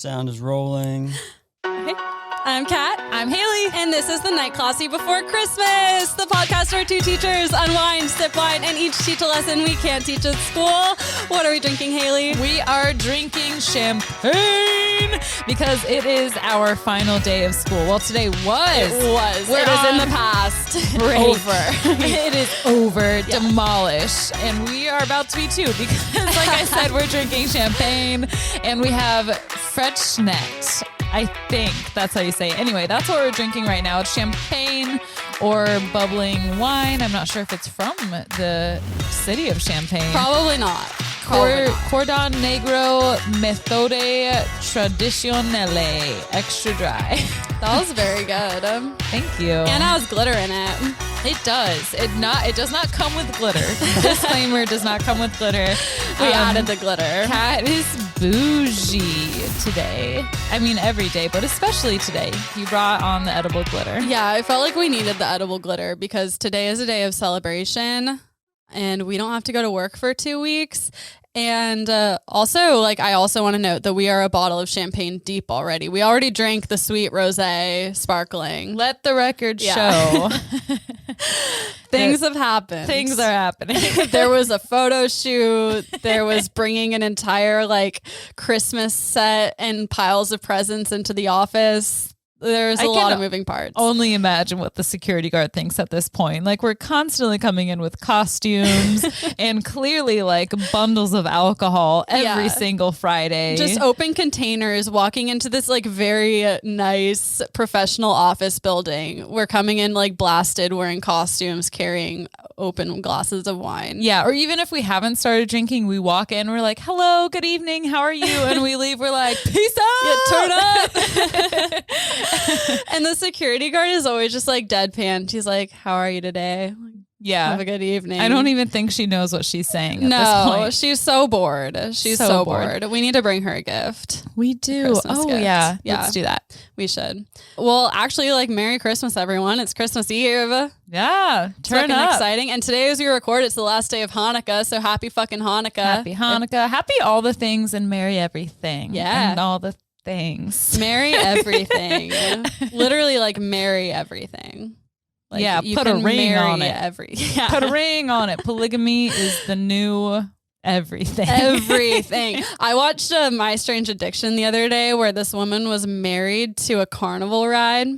Sound is rolling. Okay. I'm Kat. I'm Hayley. And this is the Night Classy Before Christmas, the podcast where two teachers unwind, sip wine, and each teach a lesson we can't teach at school. What are we drinking, Hayley? We are drinking champagne because it is our final day of school. Well, today was. It was. We're it is in the past. Over. It is over. Yeah. Demolished. And we are about to be too because, like I said, we're drinking champagne and we have Frechnet. I think that's how you say it. Anyway, that's what we're drinking right now. It's champagne or bubbling wine. I'm not sure if it's from the city of Champagne. Probably not. Cordon Negro Methode Tradizionale. Extra dry. That was very good. Thank you. And it has glitter in it. It does. It does not come with glitter. Disclaimer, does not come with glitter. We added the glitter. Kat is bougie today. I mean, every day, but especially today. You brought on the edible glitter. Yeah, I felt like we needed the edible glitter because today is a day of celebration and we don't have to go to work for 2 weeks. And also, I also want to note that we are a bottle of champagne deep already. We already drank the sweet rosé sparkling. Let the record show. Things have happened. Things are happening. There was a photo shoot. There was bringing an entire Christmas set and piles of presents into the office. There's a lot of moving parts. Only imagine what the security guard thinks at this point. We're constantly coming in with costumes and clearly bundles of alcohol every single Friday. Just open containers, walking into this very nice professional office building. We're coming in blasted, wearing costumes, carrying open glasses of wine. Yeah, or even if we haven't started drinking, we walk in, we're like, hello, good evening, how are you? And we leave, we're like, peace out. Yeah, turn up. And the security guard is always just deadpan. She's like, how are you today? Yeah. Have a good evening. I don't even think she knows what she's saying at this point. She's so bored. She's so bored. We need to bring her a gift. We do. Christmas gift. Yeah. Let's do that. We should. Well, actually, Merry Christmas, everyone. It's Christmas Eve. Yeah. Turn up. Exciting. And today, as we record, it's the last day of Hanukkah. So happy fucking Hanukkah. Happy Hanukkah. Happy all the things and merry everything. Yeah. And all the things. Marry everything. Literally marry everything. Put a ring on it. Put a ring on it. Polygamy is the new everything. Everything. I watched My Strange Addiction the other day where this woman was married to a carnival ride.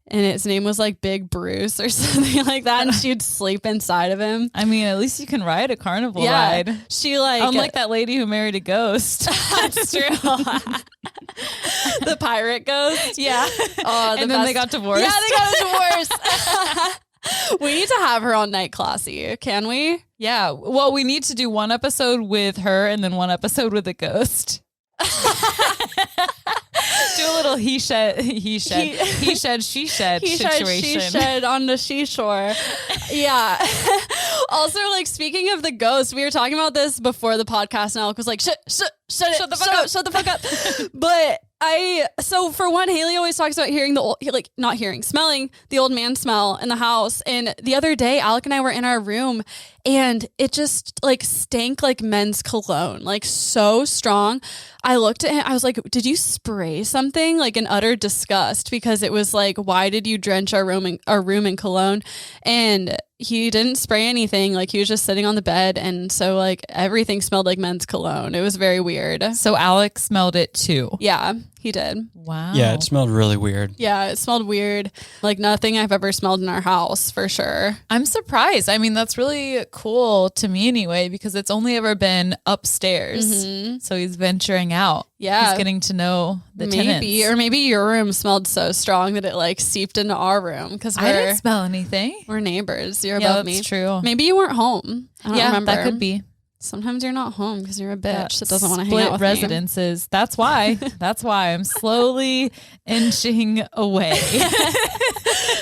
And his name was Big Bruce or something like that. And she'd sleep inside of him. I mean, at least you can ride a carnival ride. She unlike that lady who married a ghost. That's true. The pirate ghost. Yeah. And then they got divorced. Yeah, they got divorced. We need to have her on Night Classy. Can we? Yeah. Well, we need to do one episode with her and then one episode with a ghost. Do a little he shed, she shed situation. On the seashore. Yeah. Also, speaking of the ghost, we were talking about this before the podcast, and Alec was like, shut the fuck up. But so for one, Hayley always talks about hearing smelling the old man smell in the house. And the other day, Alec and I were in our room and it just stank like men's cologne, so strong. I looked at him. I was like, did you spray something? In utter disgust, because it was why did you drench our room in cologne? And he didn't spray anything. He was just sitting on the bed. And so everything smelled like men's cologne. It was very weird. So Alex smelled it too. Yeah, he did. Wow. Yeah, it smelled really weird. Yeah, it smelled weird. Nothing I've ever smelled in our house, for sure. I'm surprised. I mean, that's really cool to me anyway, because it's only ever been upstairs. Mm-hmm. So he's venturing out. Yeah. He's getting to know the tenants. Or maybe your room smelled so strong that it seeped into our room, because I didn't smell anything. We're neighbors. You're above me. That's true. Maybe you weren't home. I don't remember. That could be. Sometimes you're not home because you're a bitch that doesn't want to hang out with residences. Me. That's why. That's why I'm slowly inching away.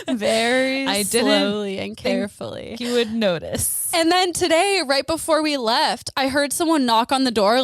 Very slowly and carefully. You would notice. And then today, right before we left, I heard someone knock on the door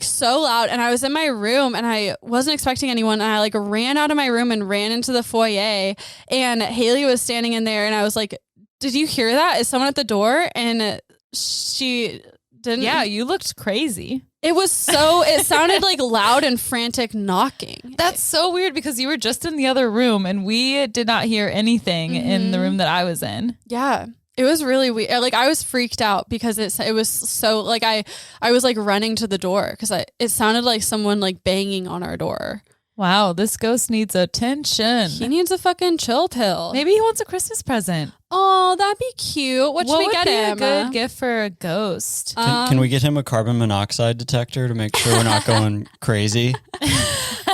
so loud, and I was in my room and I wasn't expecting anyone, and I ran out of my room and ran into the foyer, and Hayley was standing in there, and I was like, did you hear that? Is someone at the door? And she didn't. Yeah, you looked crazy. It sounded like loud and frantic knocking. That's so weird because you were just in the other room and we did not hear anything in the room that I was in. Yeah. It was really weird. Like I was freaked out because it was so like I was like running to the door because it sounded like someone like banging on our door. Wow, this ghost needs attention. He needs a fucking chill pill. Maybe he wants a Christmas present. Oh, that'd be cute. What should we get him? What would be a good gift for a ghost? Can we get him a carbon monoxide detector to make sure we're not going crazy?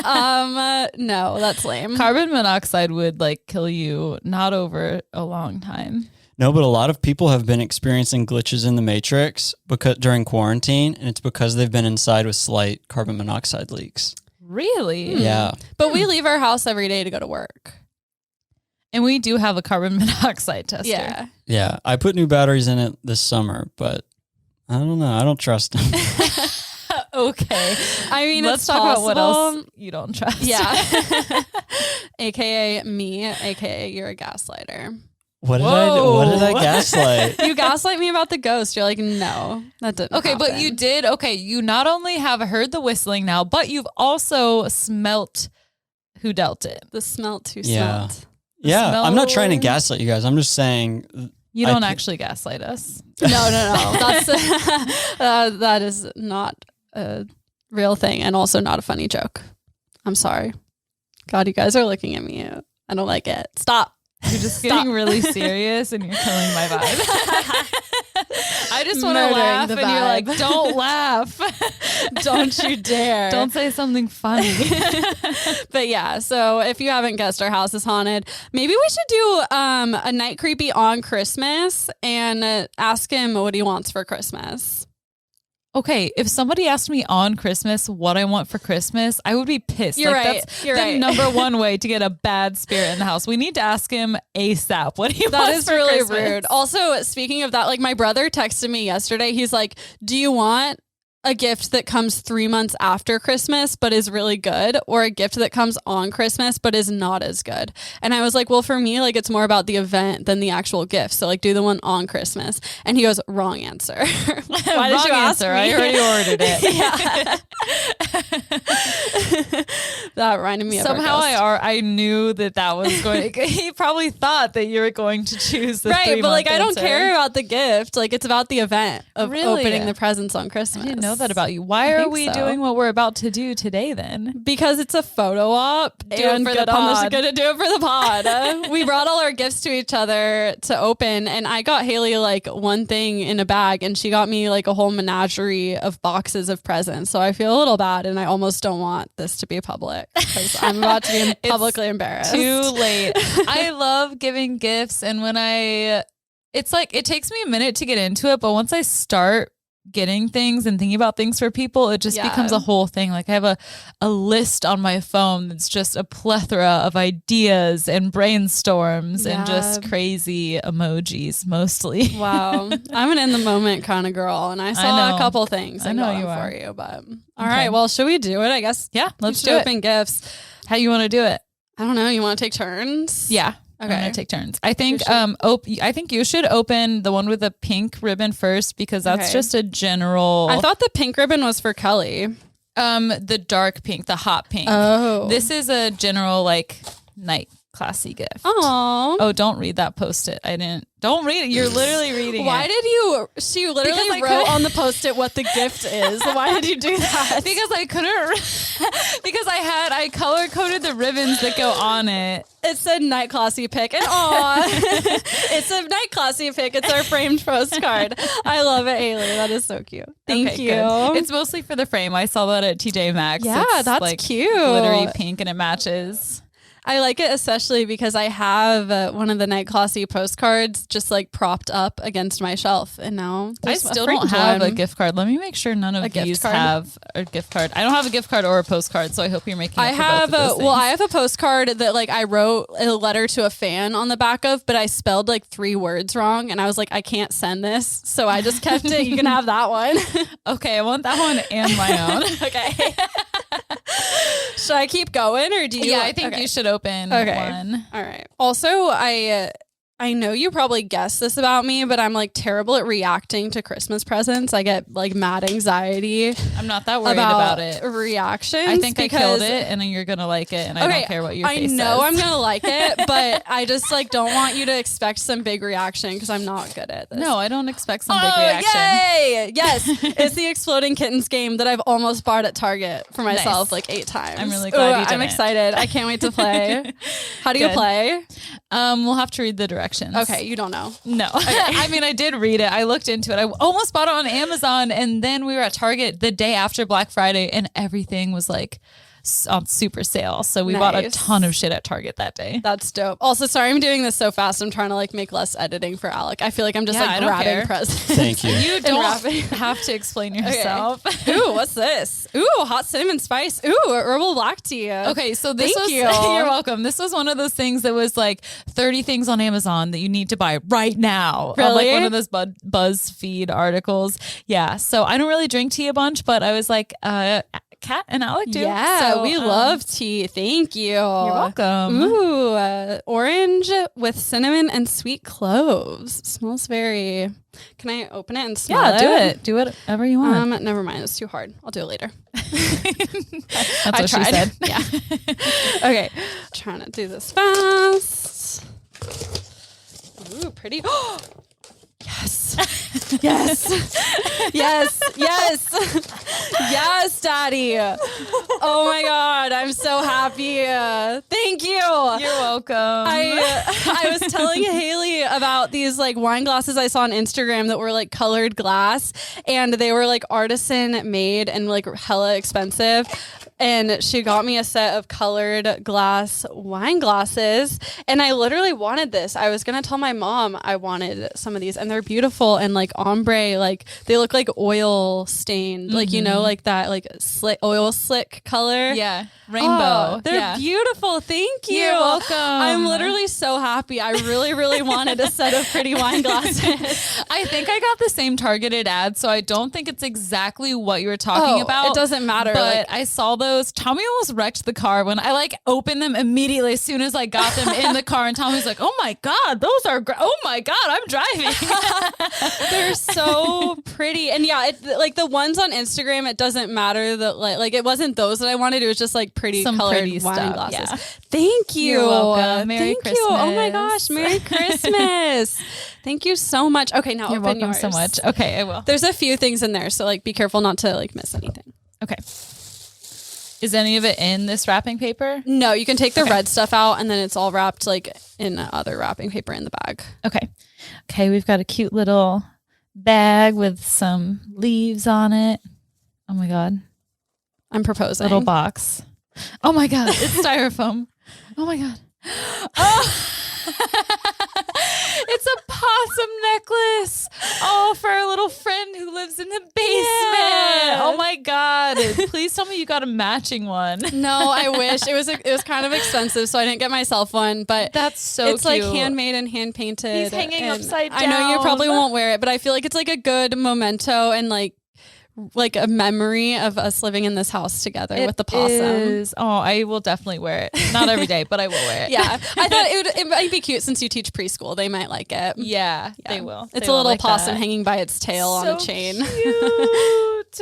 No, that's lame. Carbon monoxide would like kill you not over a long time. No, but a lot of people have been experiencing glitches in the Matrix during quarantine, and it's because they've been inside with slight carbon monoxide leaks. Really? Yeah. But we leave our house every day to go to work. And we do have a carbon monoxide tester. Yeah. Yeah. I put new batteries in it this summer, but I don't know. I don't trust them. Okay. I mean, let's talk about what else you don't trust. Yeah. AKA me, AKA you're a gaslighter. What did I do? What did I gaslight? You gaslight me about the ghost. You're like, no, that didn't happen. But you did. Okay. You not only have heard the whistling now, but you've also smelt who dealt it. The smelt who Yeah. smelt. Yeah. I'm not trying to gaslight you guys. I'm just saying. You don't actually gaslight us. No. That's that is not a real thing and also not a funny joke. I'm sorry. God, you guys are looking at me. I don't like it. Stop. You're just getting really serious and you're killing my vibe. I just want to Murdering laugh the and you're like, vibe. don't laugh. Don't you dare. Don't say something funny. But yeah, so if you haven't guessed, our house is haunted. Maybe we should do a night creepy on Christmas and ask him what he wants for Christmas. Okay, if somebody asked me on Christmas what I want for Christmas, I would be pissed. You're right. That's You're the right. number one way to get a bad spirit in the house. We need to ask him ASAP what he That wants is for really Christmas. rude. Also, speaking of that, like my brother texted me yesterday. He's like, do you want a gift that comes 3 months after Christmas but is really good, or a gift that comes on Christmas but is not as good? And I was like, well, for me, like it's more about the event than the actual gift. So like do the one on Christmas. And he goes, wrong answer. Why did you ask me? I already ordered it. Yeah. That reminded me of our Somehow ghost. I knew that was going to, he probably thought that you were going to choose the Right, but like I don't answer. care about the gift. Like it's about the event of Really? opening the presents on Christmas. I didn't know that about you. Why I are think we so. doing what we're about to do today then? Because it's a photo op. Do it and for the good on this- pod. Gonna do it for the pod. We brought all our gifts to each other to open, and I got Hayley like one thing in a bag, and she got me like a whole menagerie of boxes of presents. So I feel a little bad, and I almost don't want this to be public because I'm about to be publicly embarrassed. Too late. I love giving gifts, and when it's like it takes me a minute to get into it, but once I start getting things and thinking about things for people, it just becomes a whole thing. Like I have a list on my phone that's just a plethora of ideas and brainstorms and just crazy emojis mostly. Wow. I'm an in the moment kind of girl, and I saw know. a couple things I know going you for are. you, but all right, well, should we do it? I guess. Yeah, let's should do it. open gifts. How you want to do it? I don't know. You want to take turns? Yeah. Okay. I'm gonna take turns. I think I think you should open the one with the pink ribbon first because that's Okay. just a general. I thought the pink ribbon was for Kelly. The dark pink, the hot pink. Oh. This is a general like night classy gift. Oh. Oh, don't read that post-it. Don't read it. You're literally reading Why it. did you? She literally Because I wrote couldn't- on the post-it what the gift is. Why did you do that? Because I couldn't. Because I color coded the ribbons that go on it. It said night classy pick, and aw, it's a night classy pick. It's our framed postcard. I love it, Hayley. That is so cute. Thank Okay, you. good. It's mostly for the frame. I saw that at TJ Maxx. Yeah, It's, that's like, cute. Glittery pink, and it matches. I like it especially because I have one of the night classy postcards just like propped up against my shelf, and now I there's a still don't framed have a one. gift card. Let me make sure none of gift these card? have a gift card. I don't have a gift card or a postcard, so I hope you're making. I up for have both of those I things. have a postcard that like I wrote a letter to a fan on the back of, but I spelled like 3 words wrong, and I was like, I can't send this, so I just kept it. You can have that one. Okay, I want that one and my own. Okay. Should I keep going, or do you? Yeah, I think okay. you should open Okay. one. All right. Also, I I know you probably guessed this about me, but I'm like terrible at reacting to Christmas presents. I get like mad anxiety. I'm not that worried about it. Reactions. I think I killed it, and you're gonna like it, and I don't care what your face says. I know I'm gonna like it, but I just like don't want you to expect some big reaction because I'm not good at this. No, I don't expect some big reaction. Yay! Yes, it's the Exploding Kittens game that I've almost bought at Target for myself like 8 times. I'm really glad you did. I'm excited. I can't wait to play. How do you play? We'll have to read the directions. Okay, you don't know. No. I mean, I did read it. I looked into it. I almost bought it on Amazon, and then we were at Target the day after Black Friday, and everything was like on super sale. So we bought a ton of shit at Target that day. That's dope. Also, sorry I'm doing this so fast. I'm trying to like make less editing for Alec. I feel like I'm just like grabbing presents. Thank you. You don't have to explain yourself. Okay. Ooh, what's this? Ooh, hot cinnamon spice. Ooh, herbal black tea. Okay, so this was you. You're welcome. This was one of those things that was like 30 things on Amazon that you need to buy right now. Really? Like one of those BuzzFeed articles. Yeah. So I don't really drink tea a bunch, but I was like, Kat and Alec do. Yeah, so, we love tea. Thank you. You're welcome. Ooh, orange with cinnamon and sweet cloves. Smells very... Can I open it and smell it? Yeah, do it. Do whatever you want. Never mind. It's too hard. I'll do it later. That's what she said. Yeah. Okay. Trying to do this fast. Ooh, pretty. Yes. Yes. Yes. Yes. Yes, Daddy. Oh my God. I'm so happy. Thank you. You're welcome. I was telling Hayley about these like wine glasses I saw on Instagram that were like colored glass, and they were like artisan made and like hella expensive. And she got me a set of colored glass wine glasses. And I literally wanted this. I was going to tell my mom I wanted some of these. And they're beautiful and like ombre. Like they look like oil stained. Like, you know, like that like oil slick color. Yeah. Rainbow. Oh, they're beautiful. Thank you. You're welcome. I'm literally so happy. I really, really wanted a set of pretty wine glasses. I think I got the same targeted ad, so I don't think it's exactly what you were talking about. It doesn't matter. But I saw those. Tommy almost wrecked the car when I like opened them immediately as soon as I got them in the car, and Tommy's like, "Oh my God, those are oh my God, I'm driving." They're so pretty. And yeah, like the ones on Instagram, it doesn't matter that like it wasn't those that I wanted. It was just like pretty colored wine glasses. Yeah. Thank you. You're welcome. Merry Thank Christmas. you. Oh my gosh, Merry Christmas. Thank you so much. Okay, now you're open welcome yours. so much. Okay, I will. There's a few things in there, so like be careful not to like miss anything. Okay. Is any of it in this wrapping paper? No, you can take the red stuff out, and then it's all wrapped like in other wrapping paper in the bag. Okay. Okay, we've got a cute little bag with some leaves on it. Oh my God. I'm proposing. Little box. Oh my God, it's styrofoam. Oh my God. Oh. It's a possum necklace. Oh, for our little friend who lives in the basement. Yeah. Oh my God. Please tell me you got a matching one. No, I wish. It was kind of expensive, so I didn't get myself one, but that's so it's cute. like handmade and hand painted. He's hanging upside down. I know you probably won't wear it, but I feel like it's like a good memento and like a memory of us living in this house together with the possum. Oh, I will definitely wear it. Not every day, but I will wear it. Yeah. I thought it might be cute since you teach preschool. They might like it. Yeah. They will. It's a little possum hanging by its tail on a chain. Cute.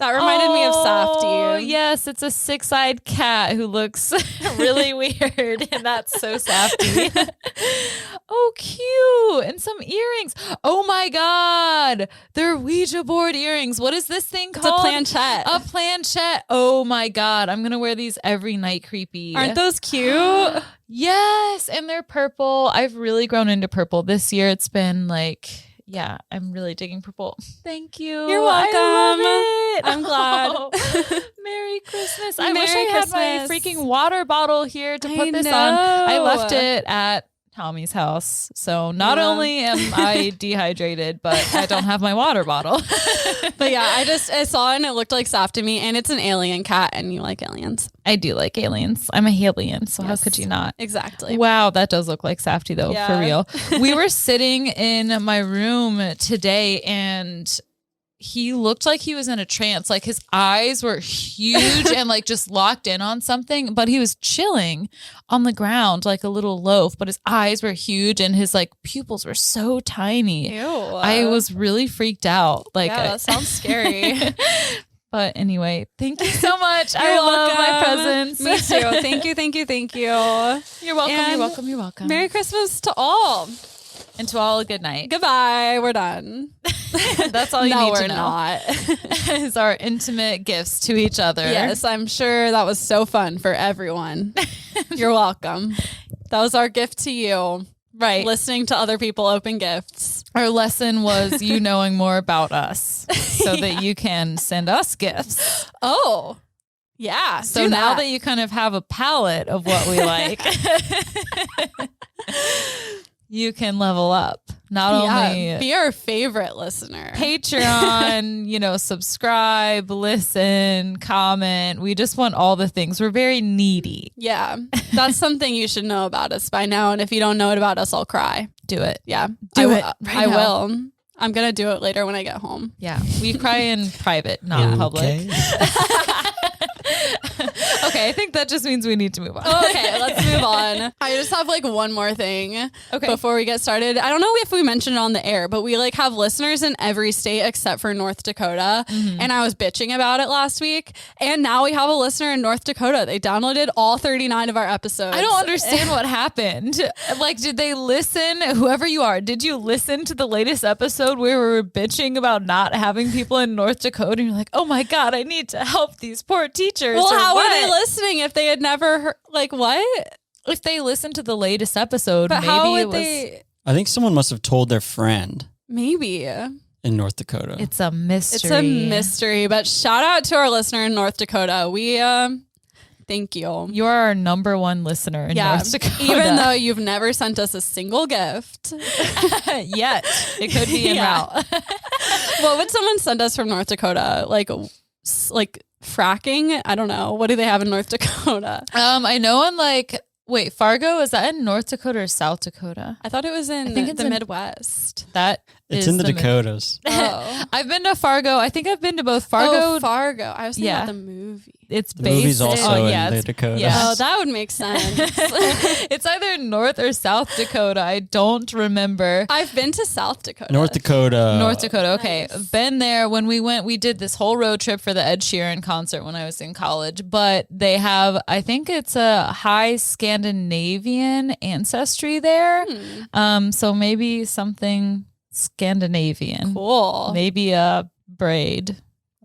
That reminded me of Safety. Oh, yes, it's a 6-eyed cat who looks really weird, and that's so Safety. Oh, cute. And some earrings. Oh my God. They're Ouija board earrings. What is this thing called? It's a planchette. A planchette. Oh my God. I'm going to wear these every night, creepy. Aren't those cute? Yes. And they're purple. I've really grown into purple this year. It's been like... Yeah, I'm really digging purple. Thank you. You're welcome. I love it. I'm glad. Oh, Merry Christmas. I wish I Merry had my Christmas. freaking water bottle here to put this on. I left it at Tommy's house. So not only am I dehydrated, but I don't have my water bottle. But yeah, I saw it and it looked like soft to me, and it's an alien cat, and you like aliens. I do like aliens. I'm a Hayley, so how could you not? Exactly. Wow, that does look like Safety though, for real. We were sitting in my room today, and he looked like he was in a trance. Like his eyes were huge and like just locked in on something, but he was chilling on the ground like a little loaf, but his eyes were huge and his like pupils were so tiny. Ew. I was really freaked out. Like, yeah, that sounds scary. But anyway, thank you so much. I love my presents. Me too. Thank you, thank you, thank you. You're welcome, And you're welcome, you're welcome. Merry Christmas to all. And to all, a good night. Goodbye. We're done. That's all you No, need we're to know. not. Is our intimate gifts to each other. Yes, I'm sure that was so fun for everyone. You're welcome. That was our gift to you. Right. Listening to other people open gifts. Our lesson was you knowing more about us so that you can send us gifts. Oh, yeah. So now that you kind of have a palette of what we like, you can level up. Not only be our favorite listener. Patreon, subscribe, listen, comment. We just want all the things. We're very needy. Yeah. That's something you should know about us by now. And if you don't know it about us, I'll cry. Do it. Yeah. Do I it right I now. will. I'm going to do it later when I get home. Yeah. We cry in private, not in public. Okay, I think that just means we need to move on. Okay, let's move on. I just have like one more thing before we get started. I don't know if we mentioned it on the air, but we like have listeners in every state except for North Dakota. And I was bitching about it last week. And now we have a listener in North Dakota. They downloaded all 39 of our episodes. I don't understand what happened. Like, did they listen? Whoever you are, did you listen to the latest episode where we were bitching about not having people in North Dakota? And you're like, oh my God, I need to help these poor teachers. Well, how what? were they listening if they had never heard? Like, what? If they listened to the latest episode, But maybe how would it was. I think someone must have told their friend Maybe. in North Dakota. It's a mystery. It's a mystery. But shout out to our listener in North Dakota. We thank you. You're our number one listener in North Dakota. Even though you've never sent us a single gift. yet. It could be en route. What would someone send us from North Dakota? Like fracking? I don't know. What do they have in North Dakota? I know on Fargo, is that in North Dakota or South Dakota? I thought it was in the Midwest. It's It's in the Dakotas. Oh. I've been to Fargo. I think I've been to both Fargo. Oh, Fargo. I was thinking about the movie. It's The based movie's also in the it's- Dakotas. yeah. Oh, that would make sense. It's either North or South Dakota. I don't remember. I've been to South Dakota. North Dakota. North Dakota. Okay. Nice. Been there when we went. We did this whole road trip for the Ed Sheeran concert when I was in college. But they have, I think it's a high Scandinavian ancestry there. So maybe something Scandinavian. Cool. Maybe a braid.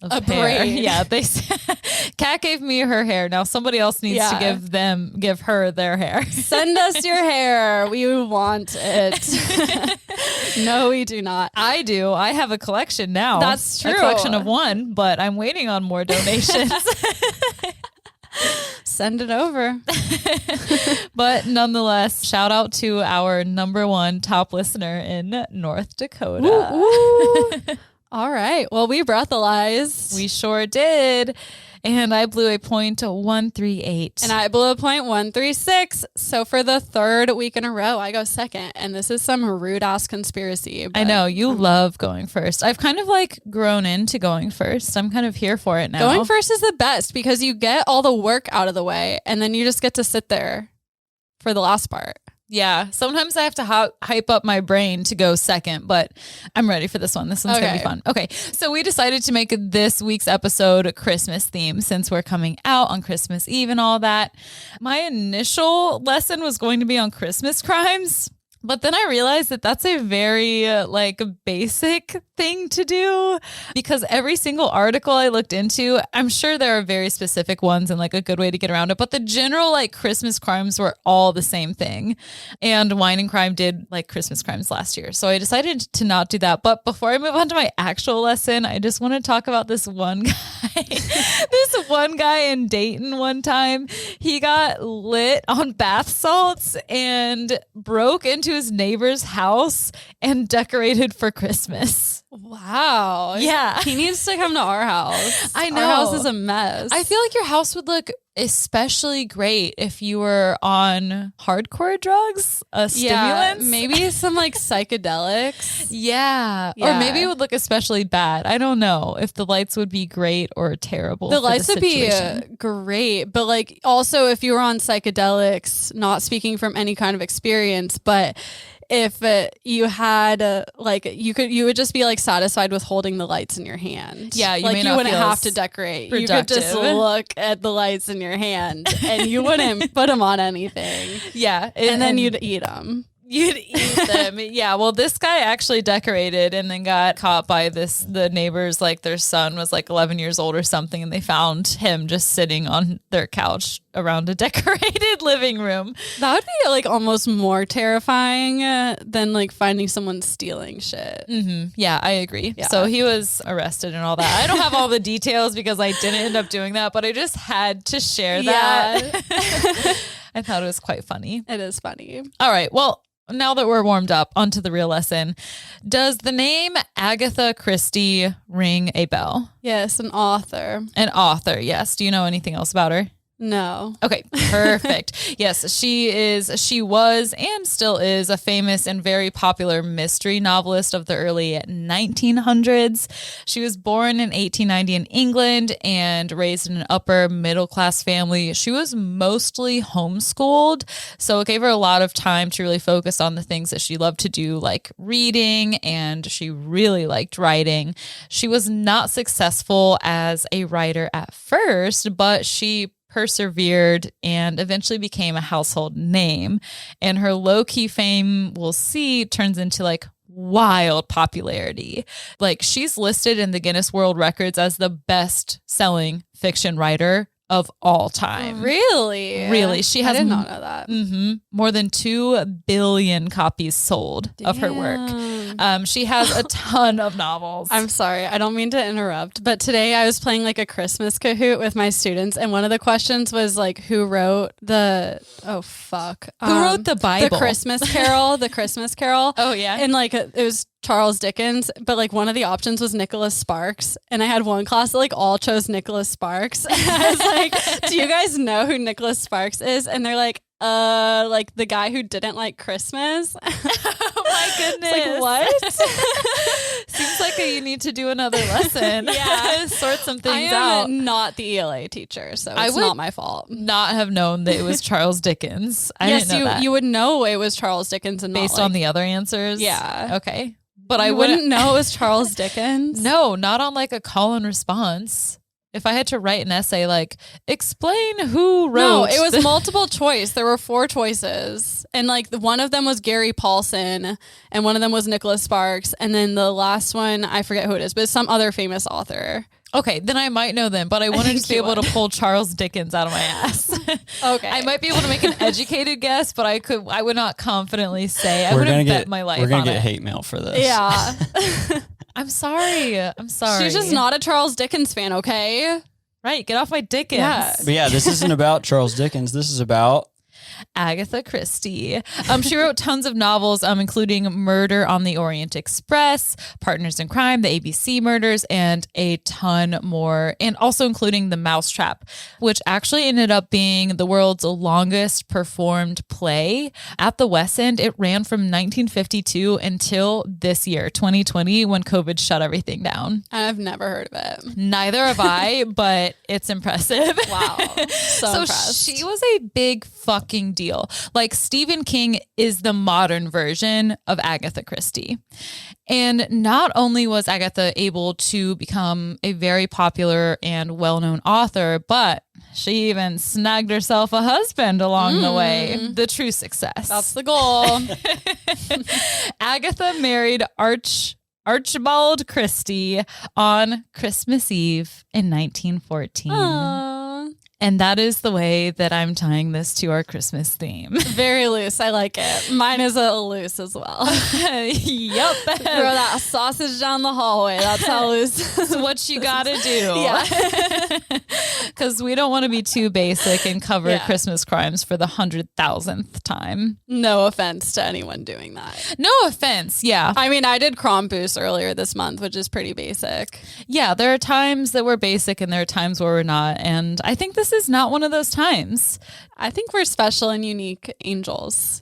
Of A hair. braid. Yeah, Kat gave me her hair. Now somebody else needs to give her their hair. Send us your hair. We want it. No, we do not. I do. I have a collection now. That's true. A collection of one, but I'm waiting on more donations. Send it over. But nonetheless, shout out to our number one top listener in North Dakota. Woo. All right. Well, we breathalyzed. We sure did. And I blew a .138. And I blew a .136. So for the third week in a row, I go second. And this is some rude ass conspiracy. I know you love going first. I've kind of grown into going first. I'm kind of here for it now. Going first is the best because you get all the work out of the way and then you just get to sit there for the last part. Yeah. Sometimes I have to hype up my brain to go second, but I'm ready for this one. This one's going to be fun. Okay. So we decided to make this week's episode a Christmas theme since we're coming out on Christmas Eve and all that. My initial lesson was going to be on Christmas crimes. But then I realized that that's a very basic thing to do because every single article I looked into, I'm sure there are very specific ones and a good way to get around it. But the general Christmas crimes were all the same thing. And Wine and Crime did Christmas crimes last year. So I decided to not do that. But before I move on to my actual lesson, I just want to talk about this one guy. This one guy in Dayton one time, he got lit on bath salts and broke into his neighbor's house and decorated for Christmas. Wow. Yeah. He needs to come to our house. I know. Our house is a mess. I feel like your house would look especially great if you were on hardcore drugs, stimulants. Maybe some like psychedelics. Yeah. Or maybe it would look especially bad. I don't know if the lights would be great or terrible. The lights would be great. But like also if you were on psychedelics, not speaking from any kind of experience, but if you had you would just be like satisfied with holding the lights in your hand. Yeah, you wouldn't have to decorate. Productive. You could just look at the lights in your hand and you wouldn't put them on anything. Yeah, and then you'd eat them. You'd eat them. Yeah. Well, this guy actually decorated and then got caught by the neighbors, like their son was like 11 years old or something. And they found him just sitting on their couch around a decorated living room. That would be like almost more terrifying than like finding someone stealing shit. Mm-hmm. Yeah, I agree. Yeah. So he was arrested and all that. I don't have all the details because I didn't end up doing that, but I just had to share that. Yeah. I thought it was quite funny. It is funny. All right. Well, now that we're warmed up, onto the real lesson. Does the name Agatha Christie ring a bell? Yes, an author. An author, yes. Do you know anything else about her? No. Okay, perfect. Yes, she was and still is a famous and very popular mystery novelist of the early 1900s. She was born in 1890 in England and raised in an upper middle class family. She was mostly homeschooled, so it gave her a lot of time to really focus on the things that she loved to do, like reading, and she really liked writing. She was not successful as a writer at first, but she persevered and eventually became a household name. And her low-key fame, we'll see, turns into like wild popularity. Like she's listed in the Guinness World Records as the best-selling fiction writer of all time. Really? Really. She has I did not know that. Mm-hmm, more than 2 billion copies sold of her work. She has a ton of novels. I'm sorry. I don't mean to interrupt, but today I was playing like a Christmas Kahoot with my students, and one of the questions was like, who wrote the, who wrote the Bible? The Christmas Carol, the Christmas Carol. Oh, yeah. And like, it was Charles Dickens, but like one of the options was Nicholas Sparks. And I had one class that like all chose Nicholas Sparks. I was like, do you guys know who Nicholas Sparks is? And they're like the guy who didn't like Christmas. Oh my goodness. It's like, what? Seems like you need to do another lesson. Yeah. Sort some things I am out. not the ELA teacher, so it's not my fault. Not have known that it was Charles Dickens. I didn't know that. You would know it was Charles Dickens and based on the other answers. Yeah. Okay. But I wouldn't know it was Charles Dickens. No, not on like a call and response. If I had to write an essay, like, explain who wrote. No, it was multiple choice. There were 4 choices. And like one of them was Gary Paulson and one of them was Nicholas Sparks. And then the last one, I forget who it is, but it's some other famous author. Okay, then I might know them, but I wanted to be able to pull Charles Dickens out of my ass. Okay. I might be able to make an educated guess, but I would not confidently say. I wouldn't bet my life on it. We're going to get hate mail for this. Yeah. I'm sorry. She's just not a Charles Dickens fan, okay? Right, get off my Dickens. Yeah. But yeah, this isn't about Charles Dickens. This is about Agatha Christie. She wrote tons of novels, including Murder on the Orient Express, Partners in Crime, the ABC Murders, and a ton more, and also including The Mousetrap, which actually ended up being the world's longest performed play at the West End. It ran from 1952 until this year, 2020, when COVID shut everything down. I've never heard of it. Neither have I, but it's impressive. Wow. So impressed. She was a big fucking deal. Like Stephen King is the modern version of Agatha Christie. And not only was Agatha able to become a very popular and well-known author, but she even snagged herself a husband along the way. The true success. That's the goal. Agatha married Archibald Christie on Christmas Eve in 1914. Aww. And that is the way that I'm tying this to our Christmas theme. Very loose. I like it. Mine is a loose as well. Yep. Throw that sausage down the hallway. That's how loose. That's what you got to do. Yeah. Because we don't want to be too basic and cover Christmas crimes for the 100,000th time. No offense to anyone doing that. No offense. Yeah. I mean, I did Krampus earlier this month, which is pretty basic. Yeah. There are times that we're basic and there are times where we're not. And I think this is not one of those times. I think we're special and unique angels.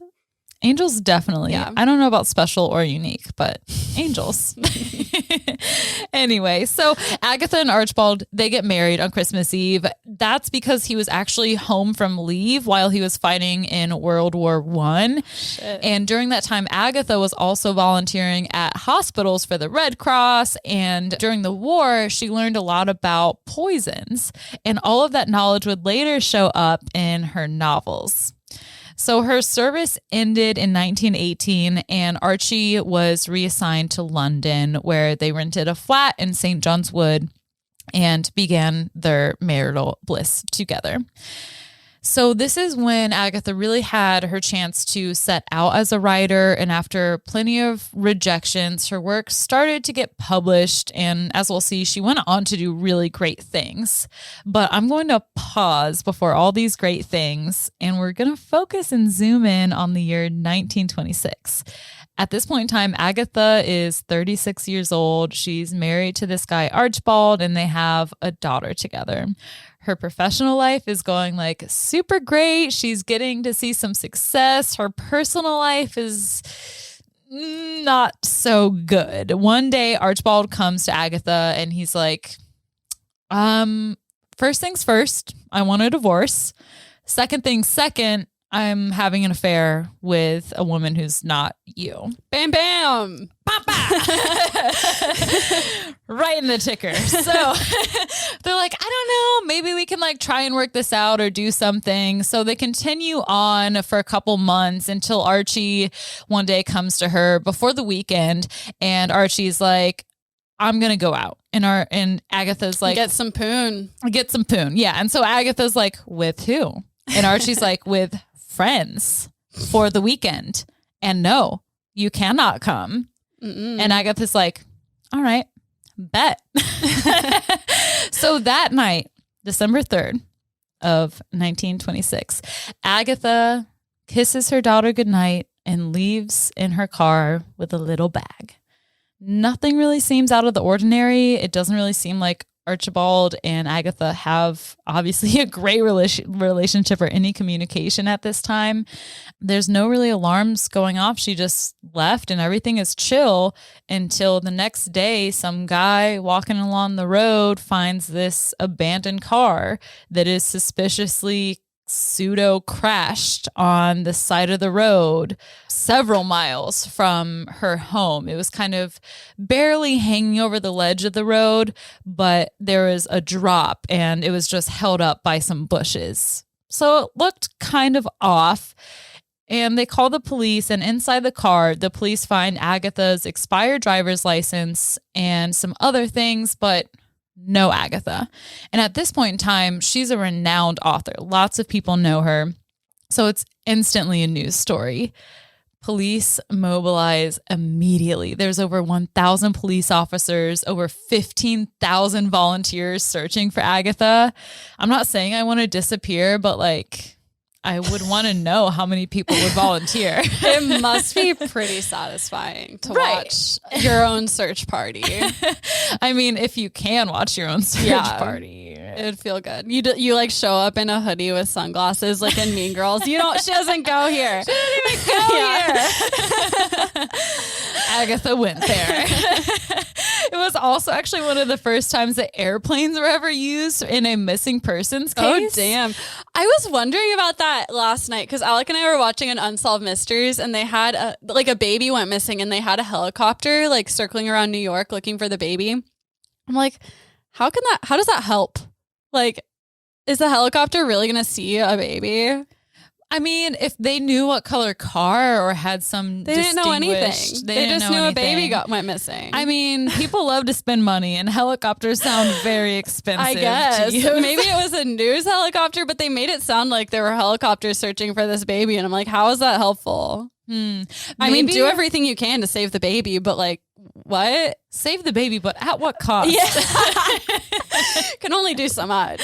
Angels, definitely. Yeah. I don't know about special or unique, but angels. Anyway, so Agatha and Archibald, they get married on Christmas Eve. That's because he was actually home from leave while he was fighting in World War I. And during that time, Agatha was also volunteering at hospitals for the Red Cross. And during the war, she learned a lot about poisons. And all of that knowledge would later show up in her novels. So her service ended in 1918 and Archie was reassigned to London where they rented a flat in St. John's Wood and began their marital bliss together. So this is when Agatha really had her chance to set out as a writer, and after plenty of rejections, her work started to get published, and as we'll see, she went on to do really great things. But I'm going to pause before all these great things, and we're going to focus and zoom in on the year 1926. At this point in time, Agatha is 36 years old. She's married to this guy, Archibald, and they have a daughter together. Her professional life is going like super great. She's getting to see some success. Her personal life is not so good. One day, Archibald comes to Agatha and he's like, first things first, I want a divorce. Second things second, I'm having an affair with a woman who's not you. Bam, bam. Papa. Right in the ticker. So they're like, I don't know, maybe we can like try and work this out or do something. So they continue on for a couple months until Archie one day comes to her before the weekend. And Archie's like, I'm going to go out. And Agatha's like, get some poon. Get some poon. Yeah. And so Agatha's like, with who? And Archie's like, with friends for the weekend. And no, you cannot come. Mm-mm. And Agatha's like, all right, bet. So that night, December 3rd of 1926, Agatha kisses her daughter goodnight and leaves in her car with a little bag. Nothing really seems out of the ordinary. It doesn't really seem like Archibald and Agatha have obviously a great relationship or any communication at this time. There's no really alarms going off. She just left and everything is chill until the next day, some guy walking along the road finds this abandoned car that is suspiciously pseudo crashed on the side of the road several miles from her home. It was kind of barely hanging over the ledge of the road, but there was a drop and it was just held up by some bushes. So it looked kind of off. And they call the police, and inside the car, the police find Agatha's expired driver's license and some other things, but no Agatha. And at this point in time, she's a renowned author. Lots of people know her. So it's instantly a news story. Police mobilize immediately. There's over 1,000 police officers, over 15,000 volunteers searching for Agatha. I'm not saying I want to disappear, but like, I would want to know how many people would volunteer. It must be pretty satisfying to watch your own search party. I mean, if you can watch your own search party, it'd feel good. You like show up in a hoodie with sunglasses, like in Mean Girls. She doesn't go here. She didn't even go here. Agatha went there. It was also actually one of the first times that airplanes were ever used in a missing persons case. Oh, damn. I was wondering about that last night because Alec and I were watching an Unsolved Mysteries and they had a baby went missing and they had a helicopter like circling around New York looking for the baby. I'm like, how does that help? Like, is the helicopter really going to see a baby? I mean, if they knew what color car or had some They didn't know anything. distinguished- They didn't just know knew a anything. baby went missing. I mean, people love to spend money, and helicopters sound very expensive. I guess. to use. Maybe it was a news helicopter, but they made it sound like there were helicopters searching for this baby. And I'm like, how is that helpful? I mean, Maybe- do everything you can to save the baby, but like, what? Save the baby, but at what cost? Yeah. Can only do so much.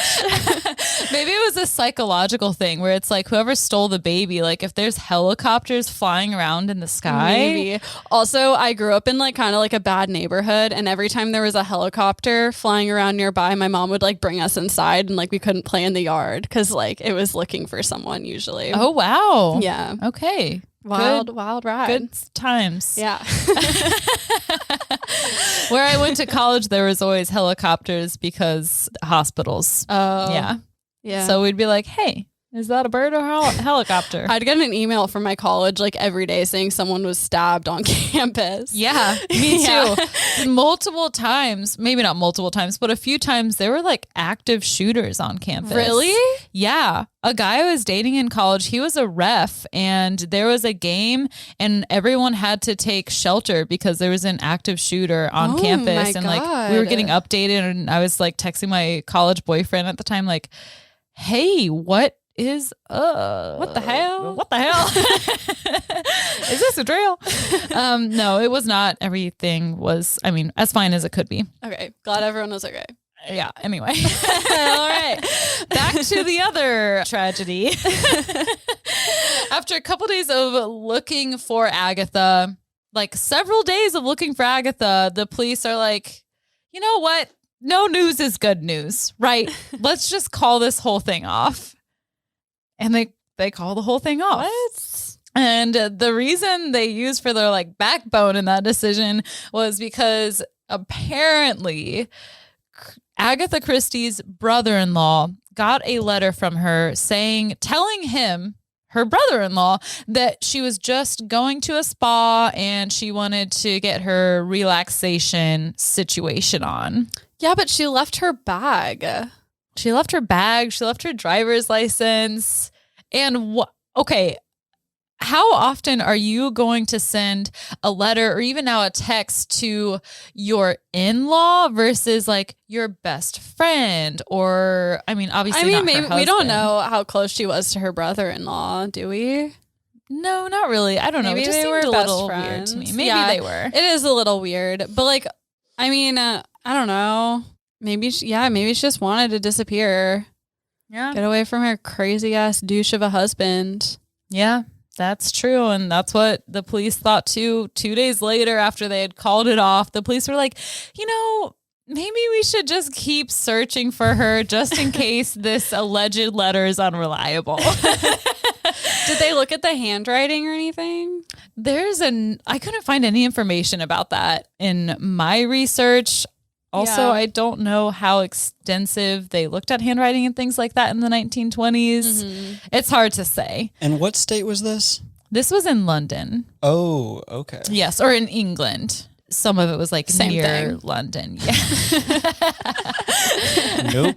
Maybe it was a psychological thing where it's like whoever stole the baby, like if there's helicopters flying around in the sky. Maybe. Also, I grew up in like kind of like a bad neighborhood, and every time there was a helicopter flying around nearby, my mom would like bring us inside, and like we couldn't play in the yard because like it was looking for someone usually. Oh, wow. Yeah. Okay. Wild Good- ride. Good times. Yeah. Where I went to college, there was always helicopters because hospitals. Oh. Yeah. Yeah. So we'd be like, hey, is that a bird or a helicopter? I'd get an email from my college like every day saying someone was stabbed on campus. Yeah, me Yeah. too. Multiple times, maybe not multiple times, but a few times there were like active shooters on campus. Really? Yeah. A guy I was dating in college, he was a ref, and there was a game and everyone had to take shelter because there was an active shooter on Oh campus. my And like we were God. getting updated, and I was like texting my college boyfriend at the time, like, hey, what the hell? What the hell? Is this a drill? No, it was not. Everything was, I mean, as fine as it could be. Okay. Glad everyone was okay. Yeah. Anyway. All right. Back to the other tragedy. After a couple days of looking for Agatha, like several days of looking for Agatha, the police are like, you know what? No news is good news, right? Let's just call this whole thing off. And they call the whole thing off. What? And the reason they used for their like backbone in that decision was because apparently Agatha Christie's brother-in-law got a letter from her telling him, her brother-in-law, that she was just going to a spa and she wanted to get her relaxation situation on. Yeah, but she left her bag. She left her bag. She left her driver's license. And okay, how often are you going to send a letter or even now a text to your in-law versus like your best friend? Or, I mean, obviously, not her maybe we don't husband. know how close she was to her brother-in-law, do we? No, not really. I don't know. Maybe It just they seemed were a best little friends. weird to me. Maybe Yeah. they were. It is a little weird, but like, I mean, I don't know. Maybe she just wanted to disappear. Yeah. Get away from her crazy ass douche of a husband. Yeah, that's true. And that's what the police thought too. 2 days later, after they had called it off, the police were like, you know, maybe we should just keep searching for her just in case this alleged letter is unreliable. Did they look at the handwriting or anything? I couldn't find any information about that in my research. Also, Yeah. I don't know how extensive they looked at handwriting and things like that in the 1920s. Mm-hmm. It's hard to say. And what state was this? This was in London. Oh, okay. Yes, or in England. Some of it was like Same near thing. London. Yeah. Nope.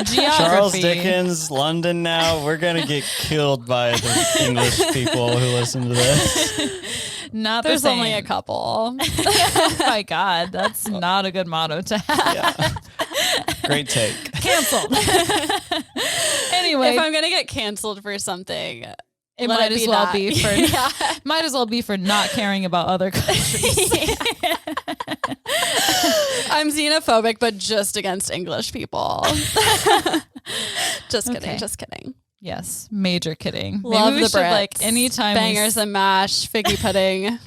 Geography. Charles Dickens, London now. We're going to get killed by the English people who listen to this. Not There's the same. only a couple. Oh my God, that's not a good motto to have. Yeah. Great take. Canceled. Anyway, If I'm gonna get canceled for something, it let might it as be well that. be for Yeah. might as well be for not caring about other countries. I'm xenophobic, but just against English people. Just kidding. Okay. Just kidding. Yes, major kidding. Love Maybe we the should, Brits. like anytime we Bangers and mash, figgy pudding.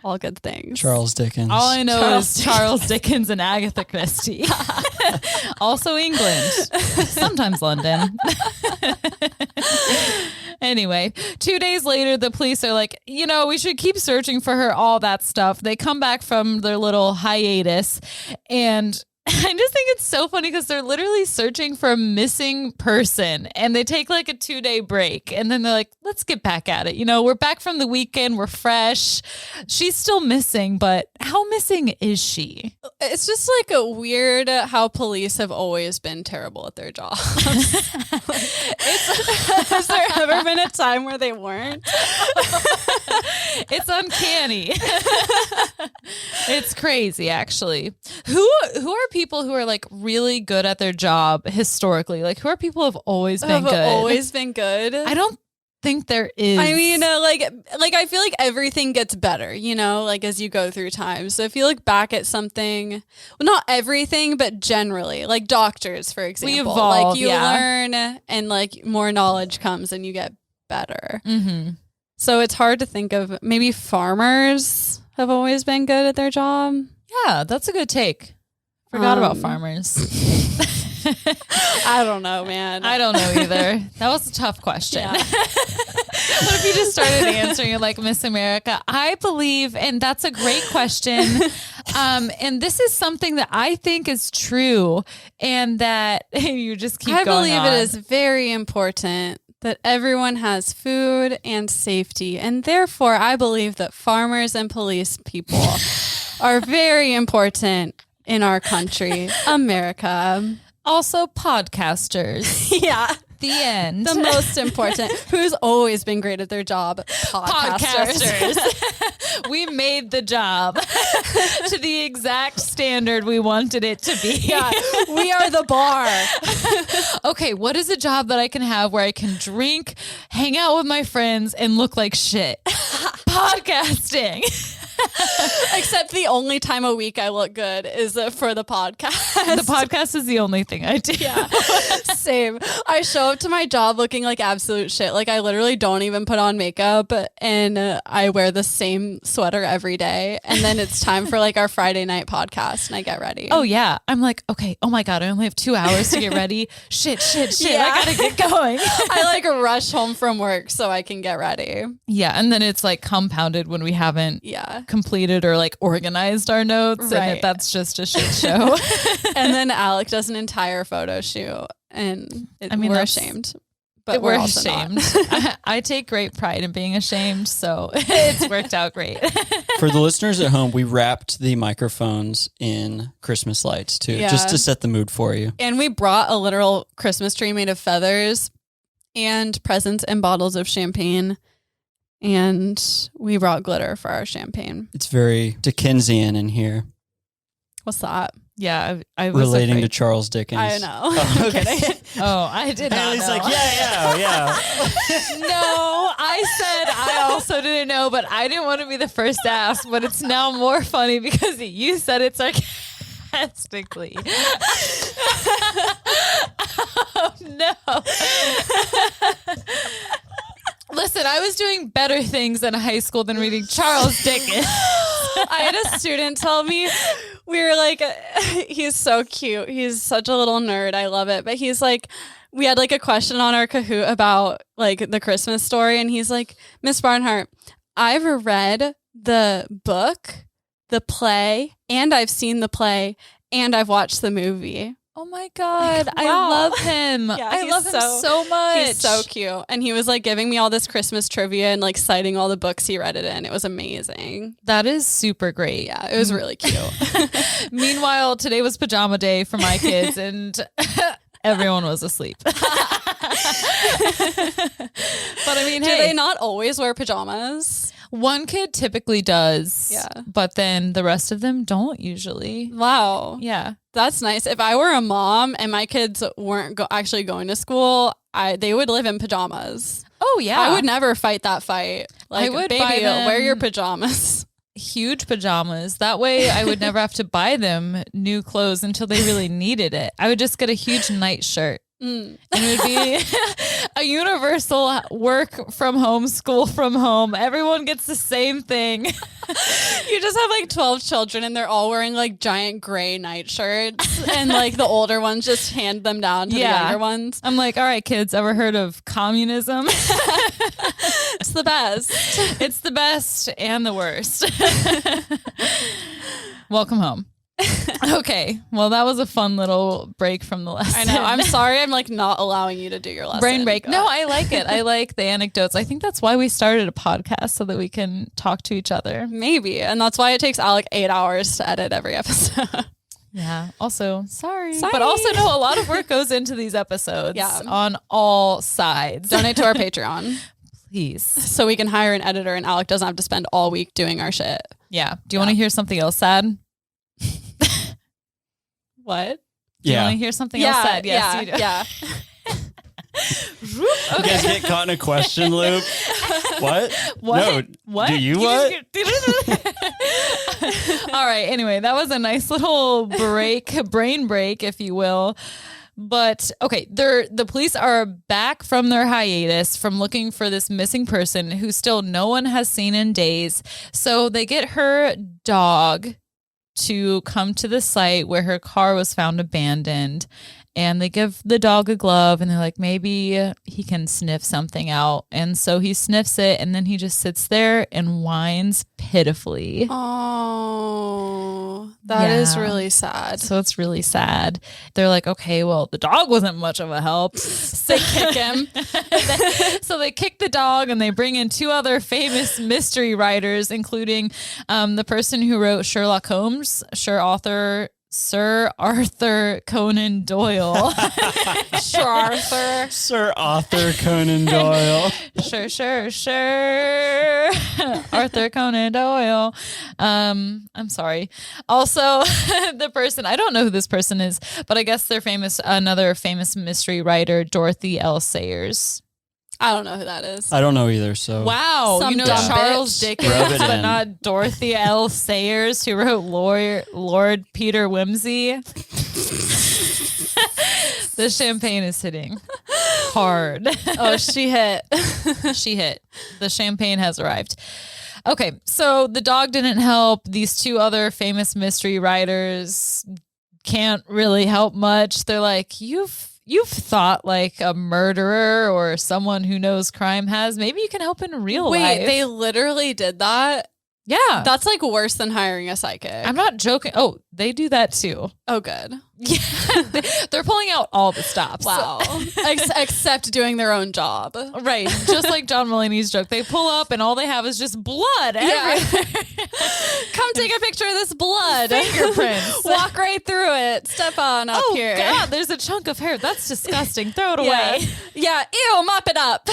All good things. Charles Dickens. all I know Charles is Charles Dickens and Agatha Christie. Also England, sometimes London. Anyway, 2 days later, the police are like, you know, we should keep searching for her, all that stuff. They come back from their little hiatus and I just think it's so funny because they're literally searching for a missing person and they take like a 2-day break and then they're like, let's get back at it. You know, we're back from the weekend. We're fresh. She's still missing, but how missing is she? It's just like a weird how police have always been terrible at their jobs. Has there ever been a time where they weren't? It's uncanny. It's crazy, actually. Who are people who are like really good at their job historically? Like, who are people who have always been good? Always been good. I don't think there is. I mean, like I feel like everything gets better, you know, like as you go through time. So if you look back at something, well, not everything, but generally, like doctors, for example, we evolve, like you learn and like more knowledge comes and you get better. Mm-hmm. So it's hard to think of. Maybe farmers have always been good at their job. Yeah, that's a good take. Forgot about farmers. I don't know, man. I don't know either. That was a tough question. Yeah. What if you just started answering it like Miss America? I believe, and that's a great question. And this is something that I think is true, and that you just keep going on. I believe it is very important that everyone has food and safety. And therefore, I believe that farmers and police people are very important in our country, America. Also, podcasters. Yeah. The end. The most important. Who's always been great at their job? Podcasters. We made the job to the exact standard we wanted it to be. Yeah, we are the bar. Okay, what is a job that I can have where I can drink, hang out with my friends, and look like shit? Podcasting. Except the only time a week I look good is for the podcast. The podcast is the only thing I do. Yeah, same. I show up to my job looking like absolute shit. Like I literally don't even put on makeup and I wear the same sweater every day. And then it's time for like our Friday night podcast and I get ready. Oh yeah. I'm like, okay, oh my God, I only have 2 hours to get ready. Shit. Yeah. I gotta get going. I like rush home from work so I can get ready. Yeah. And then it's like compounded when we haven't completed or like organized our notes. Right. And that's just a shit show. And then Alec does an entire photo shoot and we're ashamed. But we're also ashamed. not. I take great pride in being ashamed, so it's worked out great. For the listeners at home, we wrapped the microphones in Christmas lights too, just to set the mood for you. And we brought a literal Christmas tree made of feathers and presents and bottles of champagne. And we brought glitter for our champagne. It's very Dickensian in here. What's that? Yeah, I was relating afraid. to Charles Dickens. I know. Oh, okay. Oh, I did not Hayley's know. like, yeah. No, I said I also didn't know, but I didn't want to be the first to ask. But it's now more funny because you said it sarcastically. Oh, no. Listen, I was doing better things in high school than reading Charles Dickens. I had a student tell me, we were like, he's so cute. He's such a little nerd. I love it. But he's like, we had like a question on our Kahoot about like the Christmas story. And he's like, Miss Barnhart, I've read the book, the play, and I've seen the play, and I've watched the movie. Oh my God. Wow. I love him. Yeah, I love him so much. He's so cute. And he was like giving me all this Christmas trivia and like citing all the books he read it in. It was amazing. That is super great. Yeah, it was really cute. Meanwhile, today was pajama day for my kids and everyone was asleep. But I mean, Do hey, they not always wear pajamas? one kid typically does. Yeah. But then the rest of them don't usually. Wow. Yeah. That's nice. If I were a mom and my kids weren't actually going to school, they would live in pajamas. Oh, yeah. I would never fight that fight. Like, I would baby, buy them wear your pajamas. huge pajamas. That way I would never have to buy them new clothes until they really needed it. I would just get a huge night shirt. And it would be a universal work from home, school from home. Everyone gets the same thing. You just have like 12 children and they're all wearing like giant gray night shirts and like the older ones just hand them down to the younger ones. I'm like, all right, kids, ever heard of communism? It's the best. It's the best and the worst. Welcome home. Okay. Well, that was a fun little break from the lesson. I know. I'm sorry. I'm like not allowing you to do your lesson. Brain break. No, I like it. I like the anecdotes. I think that's why we started a podcast, so that we can talk to each other. Maybe. And that's why it takes Alec 8 hours to edit every episode. Yeah. Also, sorry. But also, no, a lot of work goes into these episodes on all sides. Donate to our Patreon. Please. So we can hire an editor and Alec doesn't have to spend all week doing our shit. Yeah. Do you want to hear something else sad? What? Do you want to hear something else sad? Yes, you do. Yeah. You guys get caught in a question loop. What? No. What? Do you what? All right. Anyway, that was a nice little brain break, if you will. But okay, the police are back from their hiatus from looking for this missing person who still no one has seen in days. So they get her dog to come to the site where her car was found abandoned. And they give the dog a glove and they're like, maybe he can sniff something out. And so he sniffs it and then he just sits there and whines pitifully. Oh, that is really sad. So it's really sad. They're like, okay, well, the dog wasn't much of a help. So they kick him. So they kick the dog and they bring in 2 other famous mystery writers, including the person who wrote Sherlock Holmes, Sir Arthur Conan Doyle. Sir Arthur Conan Doyle. Sure. Arthur Conan Doyle. I'm sorry. Also, the person, I don't know who this person is, but I guess they're another famous mystery writer, Dorothy L. Sayers. I don't know who that is. I don't know either. So wow, Some you know dumb Charles bitch. Dickens, but not Dorothy L. Sayers, who wrote Lord Peter Wimsey. The champagne is hitting hard. Oh, she hit. She hit. The champagne has arrived. Okay, so the dog didn't help. These 2 other famous mystery writers can't really help much. They're like, You've thought like a murderer or someone who knows crime has. Maybe you can help in real life. Wait, they literally did that? Yeah. That's like worse than hiring a psychic. I'm not joking. Oh, they do that too. Oh, good. Yeah. They're pulling out all the stops. Wow. Except doing their own job. Right. Just like John Mulaney's joke. They pull up and all they have is just blood everywhere. Come take a picture of this blood. Fingerprints. Walk right through it. Step on up here. Oh, God. There's a chunk of hair. That's disgusting. Throw it away. Yeah. Ew, mop it up.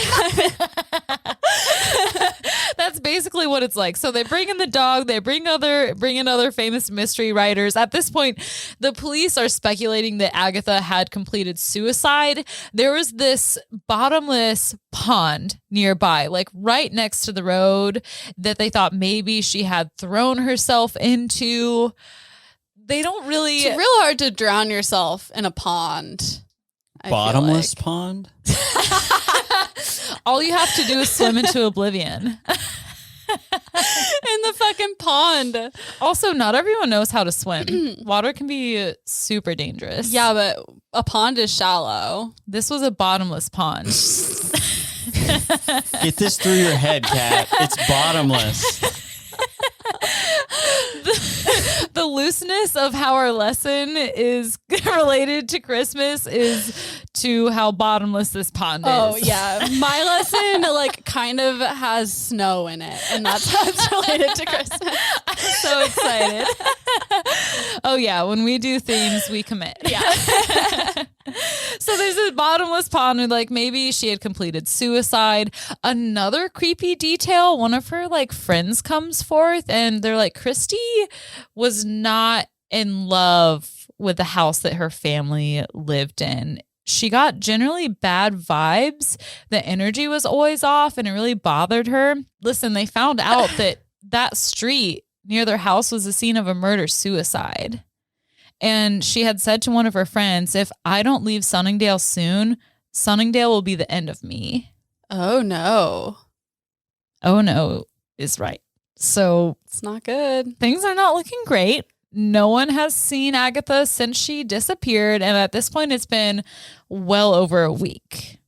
That's basically what it's like. So they bring in the dog. They bring in other famous mystery writers. At this point, the police are speculating that Agatha had completed suicide. There was this bottomless pond nearby, like right next to the road, that they thought maybe she had thrown herself into. They don't really. It's real hard to drown yourself in a pond. Bottomless pond? All you have to do is swim into oblivion. In the fucking pond. Also, not everyone knows how to swim. Water can be super dangerous. Yeah, but a pond is shallow. This was a bottomless pond. Get this through your head, Kat. It's bottomless. The looseness of how our lesson is related to Christmas is to how bottomless this pond is. Oh, yeah. My lesson, like, kind of has snow in it, and that's how it's related to Christmas. I'm so excited. Oh, yeah. When we do themes, we commit. Yeah. So there's a bottomless pond where, like, maybe she had completed suicide. Another creepy detail, one of her, like, friends comes forth, and they're like, Christie was not in love with the house that her family lived in. She got generally bad vibes. The energy was always off and it really bothered her. Listen, they found out that street near their house was the scene of a murder-suicide. And she had said to one of her friends, if I don't leave Sunningdale soon, Sunningdale will be the end of me. Oh, no. Oh, no is right. So It's not good. things are not looking great. No one has seen Agatha since she disappeared. And at this point, it's been well over a week.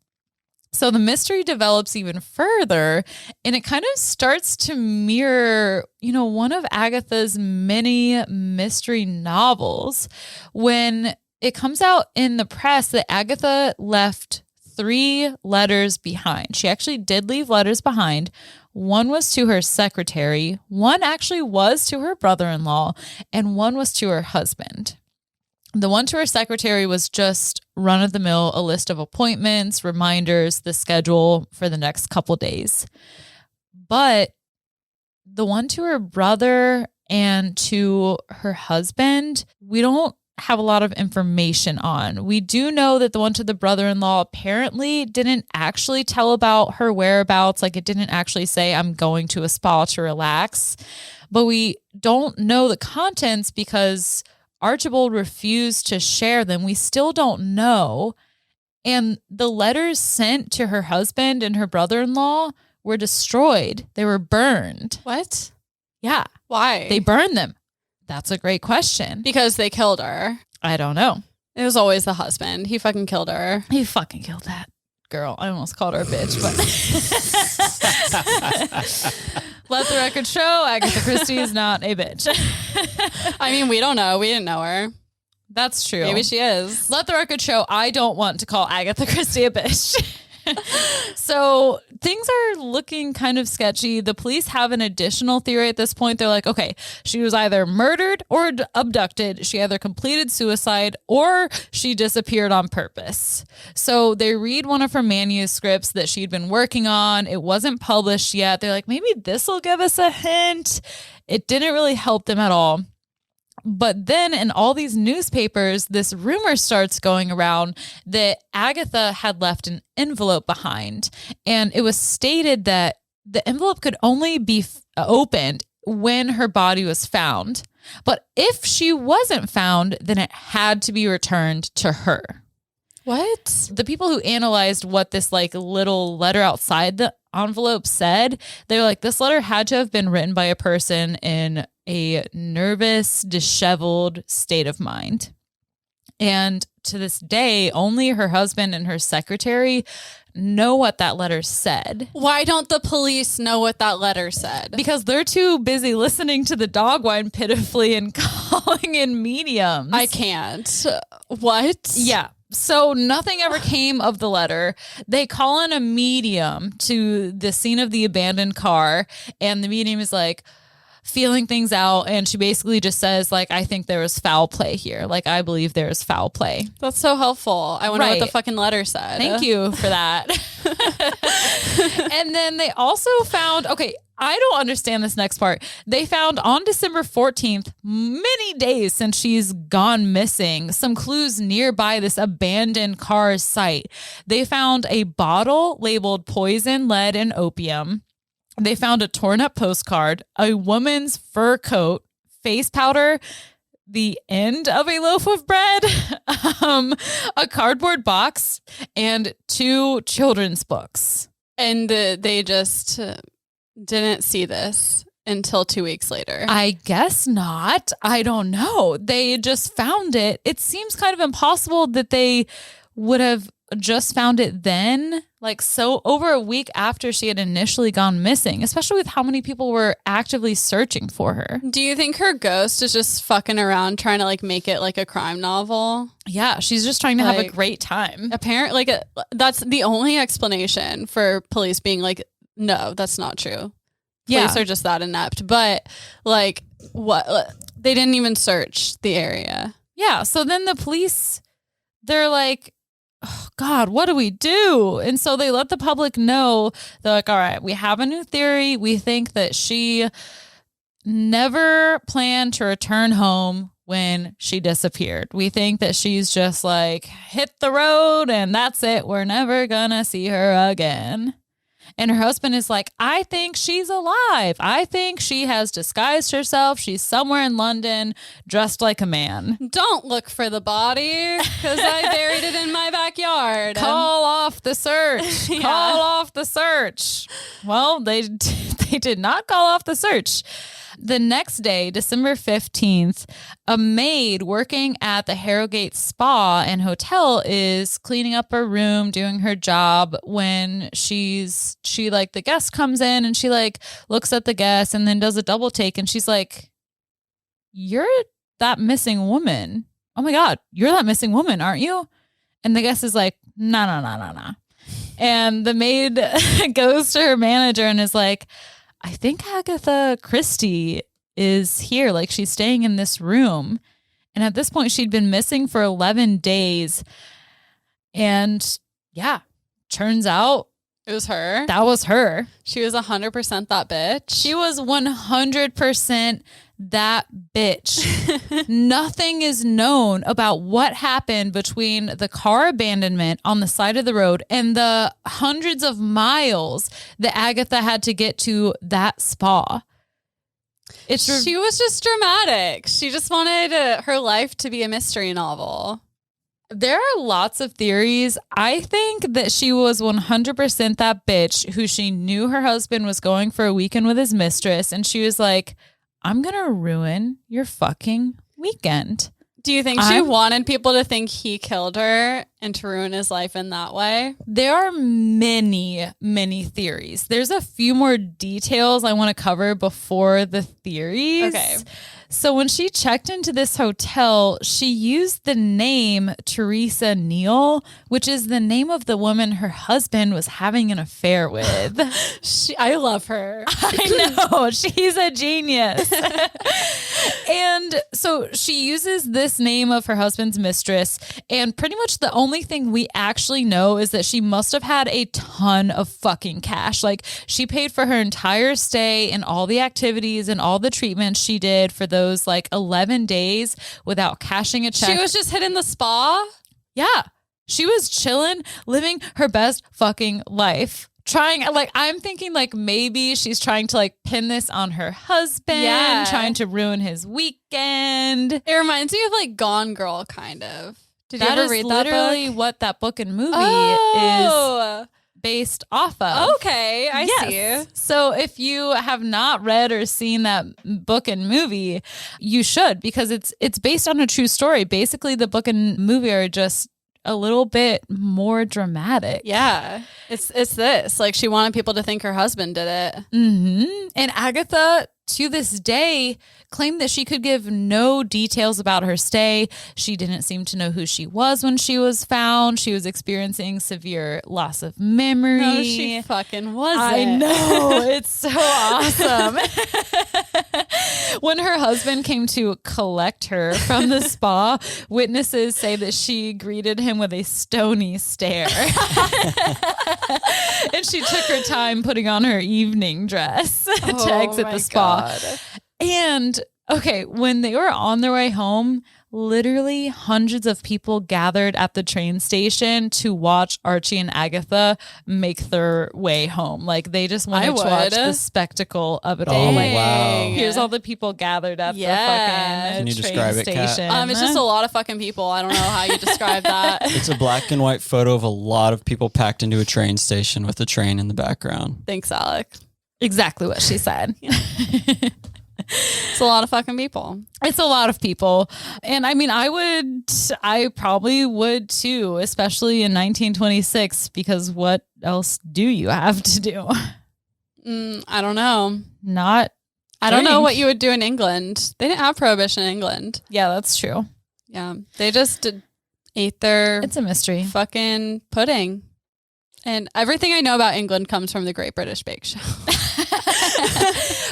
So the mystery develops even further, and it kind of starts to mirror, one of Agatha's many mystery novels when it comes out in the press that Agatha left 3 letters behind. She actually did leave letters behind. One was to her secretary, one actually was to her brother-in-law, and one was to her husband. The one to her secretary was just run-of-the-mill, a list of appointments, reminders, the schedule for the next couple days. But the one to her brother and to her husband, we don't have a lot of information on. We do know that the one to the brother-in-law apparently didn't actually tell about her whereabouts. Like, it didn't actually say, I'm going to a spa to relax. But we don't know the contents because Archibald refused to share them. We still don't know. And the letters sent to her husband and her brother-in-law were destroyed. They were burned. What? Yeah. Why? They burned them. That's a great question. Because they killed her. I don't know. It was always the husband. He fucking killed her. He fucking killed that girl. I almost called her a bitch, but let the record show Agatha Christie is not a bitch. I mean, we don't know. We didn't know her. That's true. Maybe she is. Let the record show I don't want to call Agatha Christie a bitch. So things are looking kind of sketchy. The police have an additional theory at this point. They're like, okay, she was either murdered or abducted. She either completed suicide or she disappeared on purpose. So they read one of her manuscripts that she'd been working on. It wasn't published yet. They're like, maybe this will give us a hint. It didn't really help them at all. But then in all these newspapers, this rumor starts going around that Agatha had left an envelope behind. And it was stated that the envelope could only be opened when her body was found. But if she wasn't found, then it had to be returned to her. What? The people who analyzed what this little letter outside the envelope said, they were like, this letter had to have been written by a person in a nervous, disheveled state of mind. And to this day, only her husband and her secretary know what that letter said. Why don't the police know what that letter said? Because they're too busy listening to the dog whine pitifully and calling in mediums. I can't. What? Yeah. So nothing ever came of the letter. They call in a medium to the scene of the abandoned car, and the medium is like feeling things out, and she basically just says, I think there was foul play here. I believe there is foul play. That's so helpful. I wonder what the fucking letter said. Thank you for that. And then they also found, okay, I don't understand this next part. They found on December 14th, many days since she's gone missing, some clues nearby this abandoned car site. They found a bottle labeled poison, lead, and opium. They found a torn up postcard, a woman's fur coat, face powder, the end of a loaf of bread, a cardboard box, and 2 children's books. And they just didn't see this until 2 weeks later. I guess not. I don't know. They just found it. It seems kind of impossible that they would have just found it then, so over a week after she had initially gone missing, especially with how many people were actively searching for her. Do you think her ghost is just fucking around trying to make it a crime novel? Yeah, she's just trying to have a great time. Apparently, that's the only explanation for police being no, that's not true. Police are just that inept. But what? They didn't even search the area. Yeah. So then the police, they're like, oh God, what do we do? And so they let the public know. They're like, all right, we have a new theory. We think that she never planned to return home when she disappeared. We think that she's just hit the road and that's it. We're never gonna see her again. And her husband is like, I think she's alive. I think she has disguised herself. She's somewhere in London dressed like a man. Don't look for the body because I buried it in my backyard. Call off the search. Yeah. Call off the search. Well, they did not call off the search. The next day, December 15th, a maid working at the Harrogate Spa and Hotel is cleaning up her room, doing her job when the guest comes in and she like looks at the guest and then does a double take and she's like, "You're that missing woman. Oh my God, you're that missing woman, aren't you?" And the guest is like, "No. And the maid goes to her manager and is like, "I think Agatha Christie is here. Like she's staying in this room." And at this point, she'd been missing for 11 days. And yeah, turns out it was her. That was her. She was 100% that bitch. She was 100% that bitch. Nothing is known about what happened between the car abandonment on the side of the road and the hundreds of miles that Agatha had to get to that spa. She was just dramatic. She just wanted her life to be a mystery novel. There are lots of theories. I think that she was 100% that bitch who she knew her husband was going for a weekend with his mistress. And she was like, "I'm going to ruin your fucking weekend." Do you think she wanted people to think he killed her and to ruin his life in that way? There are many, many theories. There's a few more details I want to cover before the theories. Okay. So when she checked into this hotel, she used the name Teresa Neal, which is the name of the woman her husband was having an affair with. I love her. I know. She's a genius. And so she uses this name of her husband's mistress. And pretty much the only thing we actually know is that she must have had a ton of fucking cash. Like she paid for her entire stay and all the activities and all the treatments she did for those like 11 days without cashing a check. She was just hitting the spa? Yeah. She was chilling, living her best fucking life. I'm thinking like maybe she's trying to like pin this on her husband, trying to ruin his weekend. It reminds me of like Gone Girl, kind of. Did you That ever is read that literally book? what that book and movie is based off of. Okay, I see. So if you have not read or seen that book and movie, you should, because it's based on a true story. Basically, the book and movie are just a little bit more dramatic. Yeah. It's this. Like she wanted people to think her husband did it. Mm-hmm. And Agatha, to this day, claimed that she could give no details about her stay. She didn't seem to know who she was when she was found. She was experiencing severe loss of memory. No, she fucking wasn't. I know. It's so awesome. When her husband came to collect her from the spa, witnesses say that she greeted him with a stony stare. And she took her time putting on her evening dress to exit the spa. God. And okay, when they were on their way home, literally hundreds of people gathered at the train station to watch Archie and Agatha make their way home. Like they just wanted to watch the spectacle of it all. Like, wow. Here's all the people gathered at the fucking Can you train describe it, Kat? station. It's just a lot of fucking people. I don't know how you describe that. It's a black and white photo of a lot of people packed into a train station with a train in the background. Thanks, Alec. Exactly what she said. It's a lot of fucking people. It's a lot of people. And I mean, I probably would too, especially in 1926, because what else do you have to do? I don't know. I don't know what you would do in England. They didn't have prohibition in England. Yeah, that's true. Yeah. They just ate their It's a mystery. fucking pudding. And everything I know about England comes from the Great British Bake Show.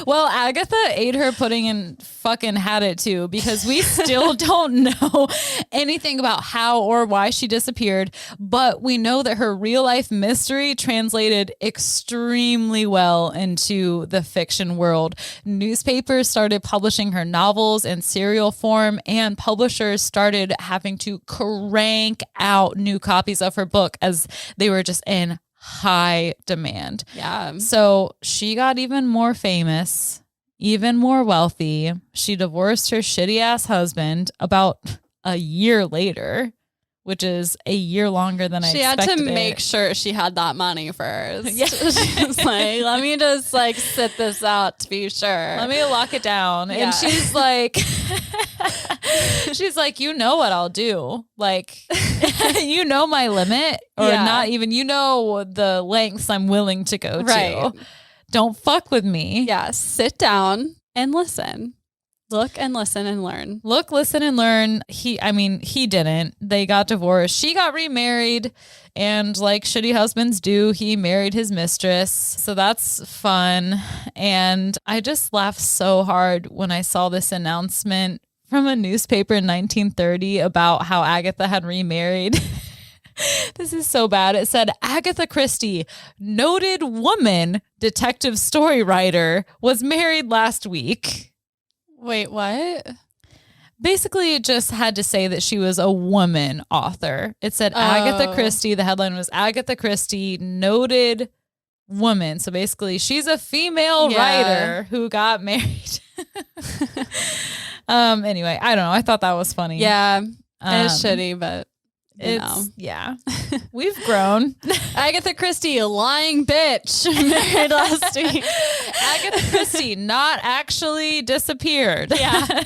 Well, Agatha ate her pudding and fucking had it too, because we still don't know anything about how or why she disappeared, but we know that her real life mystery translated extremely well into the fiction world. Newspapers started publishing her novels in serial form, and publishers started having to crank out new copies of her book as they were just in high demand. Yeah. So she got even more famous, even more wealthy. She divorced her shitty ass husband about a year later, which is a year longer than I expected. She had to make sure she had that money first. Yeah. She's like, let me just like sit this out to be sure. Let me lock it down. Yeah. And she's like, you know what I'll do. Like, you know my limit or not even, you know the lengths I'm willing to go to. Don't fuck with me. Yeah. Sit down and listen. Look and listen and learn. Look, listen, and learn. He didn't. They got divorced. She got remarried. And like shitty husbands do, he married his mistress. So that's fun. And I just laughed so hard when I saw this announcement from a newspaper in 1930 about how Agatha had remarried. This is so bad. It said, Agatha Christie, noted woman, detective story writer, was married last week. Wait, what? Basically, it just had to say that she was a woman author. It said Agatha Christie. The headline was Agatha Christie, noted woman. So basically, she's a female writer who got married. Anyway, I don't know. I thought that was funny. Yeah, it's shitty, but we've grown. Agatha Christie, lying bitch, married last week. Agatha Christie not actually disappeared. Yeah.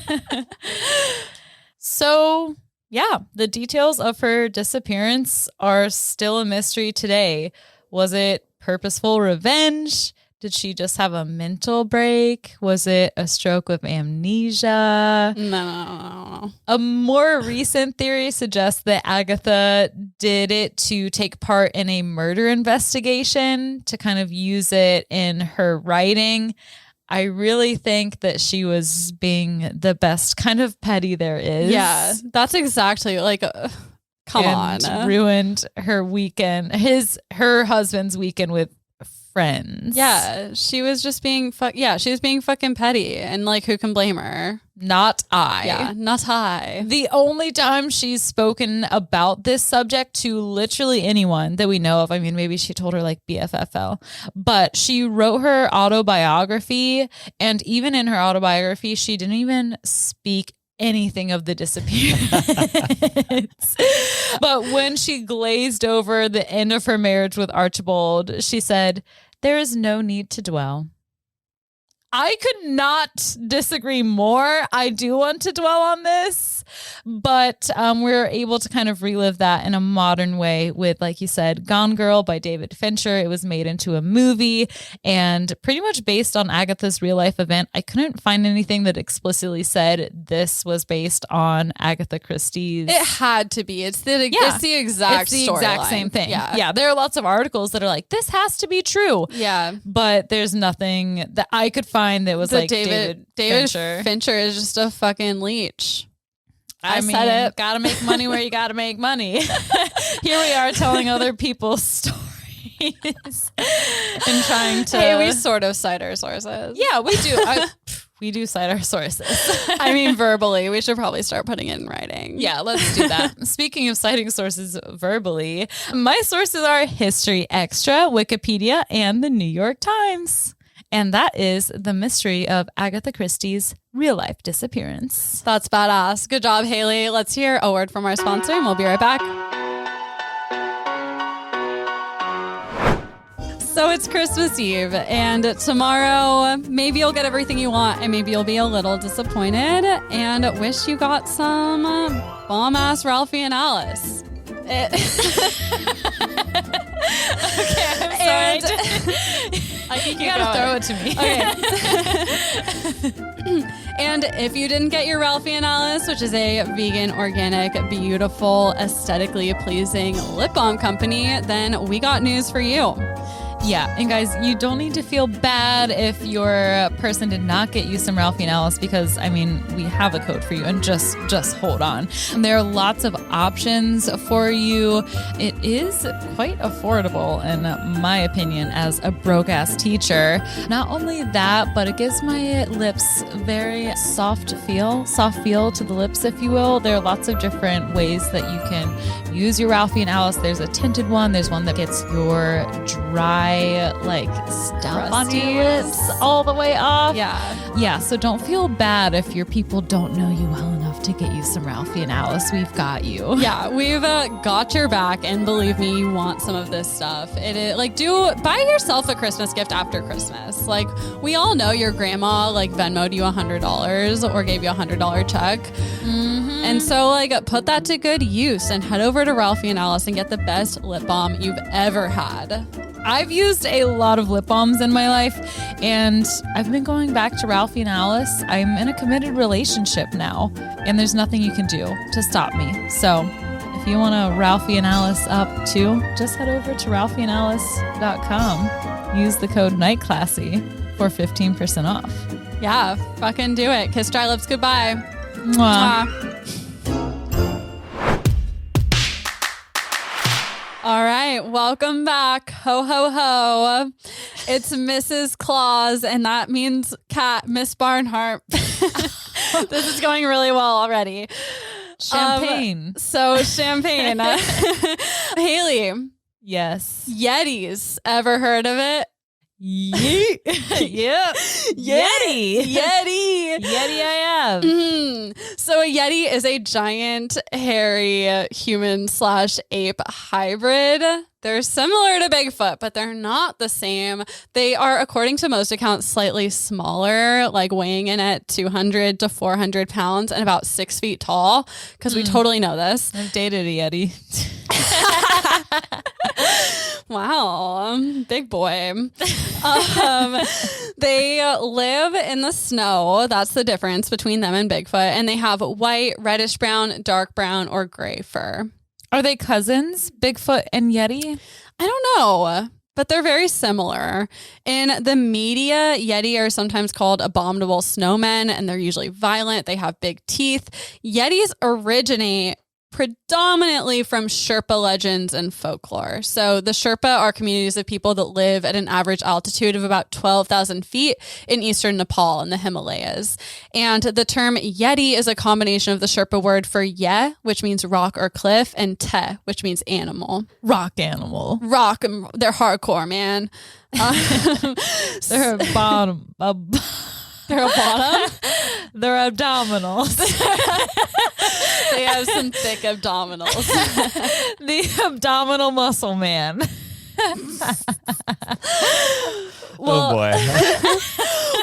So, yeah, the details of her disappearance are still a mystery today. Was it purposeful revenge? Did she just have a mental break? Was it a stroke of amnesia? No. A more recent theory suggests that Agatha did it to take part in a murder investigation, to kind of use it in her writing. I really think that she was being the best kind of petty there is. Yeah, that's exactly like, come and on. Ruined her weekend, her husband's weekend with friends. Yeah, she was just being she was being fucking petty, and like, who can blame her? Not I. Yeah, not I. The only time she's spoken about this subject to literally anyone that we know of, I mean, maybe she told her like BFFL, but she wrote her autobiography, and even in her autobiography, she didn't even speak anything of the disappearance. But when she glazed over the end of her marriage with Archibald, she said, "There is no need to dwell." I could not disagree more. I do want to dwell on this, but we're able to kind of relive that in a modern way with, like you said, Gone Girl by David Fincher. It was made into a movie and pretty much based on Agatha's real life event. I couldn't find anything that explicitly said this was based on Agatha Christie's. It had to be. It's the exact same thing. Yeah. There are lots of articles that are like, this has to be true. Yeah. But there's nothing that I could find that was like David Fincher. Fincher is just a fucking leech. I mean, said it. Gotta make money where you gotta make money. Here we are telling other people's stories and trying to. Hey, we sort of cite our sources. Yeah, we do. We do cite our sources. I mean, verbally. We should probably start putting it in writing. Yeah, let's do that. Speaking of citing sources verbally, my sources are History Extra, Wikipedia, and the New York Times. And that is the mystery of Agatha Christie's real-life disappearance. That's badass. Good job, Hayley. Let's hear a word from our sponsor, and we'll be right back. So it's Christmas Eve, and tomorrow maybe you'll get everything you want, and maybe you'll be a little disappointed and wish you got some bomb-ass Ralphie and Alice. Okay, I'm sorry. I think you gotta throw it to me. Okay. And if you didn't get your Ralphie and Alice, which is a vegan, organic, beautiful, aesthetically pleasing lip balm company, then we got news for you. Yeah, and guys, you don't need to feel bad if your person did not get you some Ralphie and Alice, because, I mean, we have a code for you, and just hold on. And there are lots of options for you. It is quite affordable, in my opinion, as a broke-ass teacher. Not only that, but it gives my lips very soft feel to the lips, if you will. There are lots of different ways that you can use your Ralphie and Alice. There's a tinted one. There's one that gets your dry, like, stuff on your lips all the way off. Yeah. Yeah, so don't feel bad if your people don't know you well enough to get you some Ralphie and Alice. We've got you. Yeah, we've got your back, and believe me, you want some of this stuff. It is like, buy yourself a Christmas gift after Christmas. Like, we all know your grandma like Venmo'd you $100 or gave you $100 check. And so like put that to good use and head over to Ralphie and Alice and get the best lip balm you've ever had. I've used a lot of lip balms in my life, and I've been going back to Ralphie and Alice. I'm in a committed relationship now, and there's nothing you can do to stop me. So if you want to Ralphie and Alice up too, just head over to ralphieandalice.com. Use the code NIGHTCLASSY for 15% off. Yeah, fucking do it. Kiss dry lips goodbye. Mwah. Mwah. All right, welcome back. Ho, ho, ho. It's Mrs. Claus, and that means cat, Miss Barnhart. This is going really well already. Champagne. Champagne. Haley. Yes. Yetis. Ever heard of it? Yep. Yeti. Yeti I have. So a Yeti is a giant, hairy human/ape hybrid. They're similar to Bigfoot, but they're not the same. They are, according to most accounts, slightly smaller, like weighing in at 200 to 400 pounds and about 6 feet tall, because we totally know this. I've dated a Yeti. Wow, big boy. They live in the snow. That's the difference between them and Bigfoot. And they have white, reddish brown, dark brown, or gray fur. Are they cousins, Bigfoot and Yeti? I don't know, but they're very similar. In the media, Yeti are sometimes called abominable snowmen, and they're usually violent. They have big teeth. Yetis originate predominantly from Sherpa legends and folklore. So the Sherpa are communities of people that live at an average altitude of about 12,000 feet in eastern Nepal and the Himalayas. And the term Yeti is a combination of the Sherpa word for ye, which means rock or cliff, and te, which means animal. Rock animal. Rock, they're hardcore, man. They're a bottom. They're a bottom? They're abdominals. They have some thick abdominals. The abdominal muscle man. Oh boy.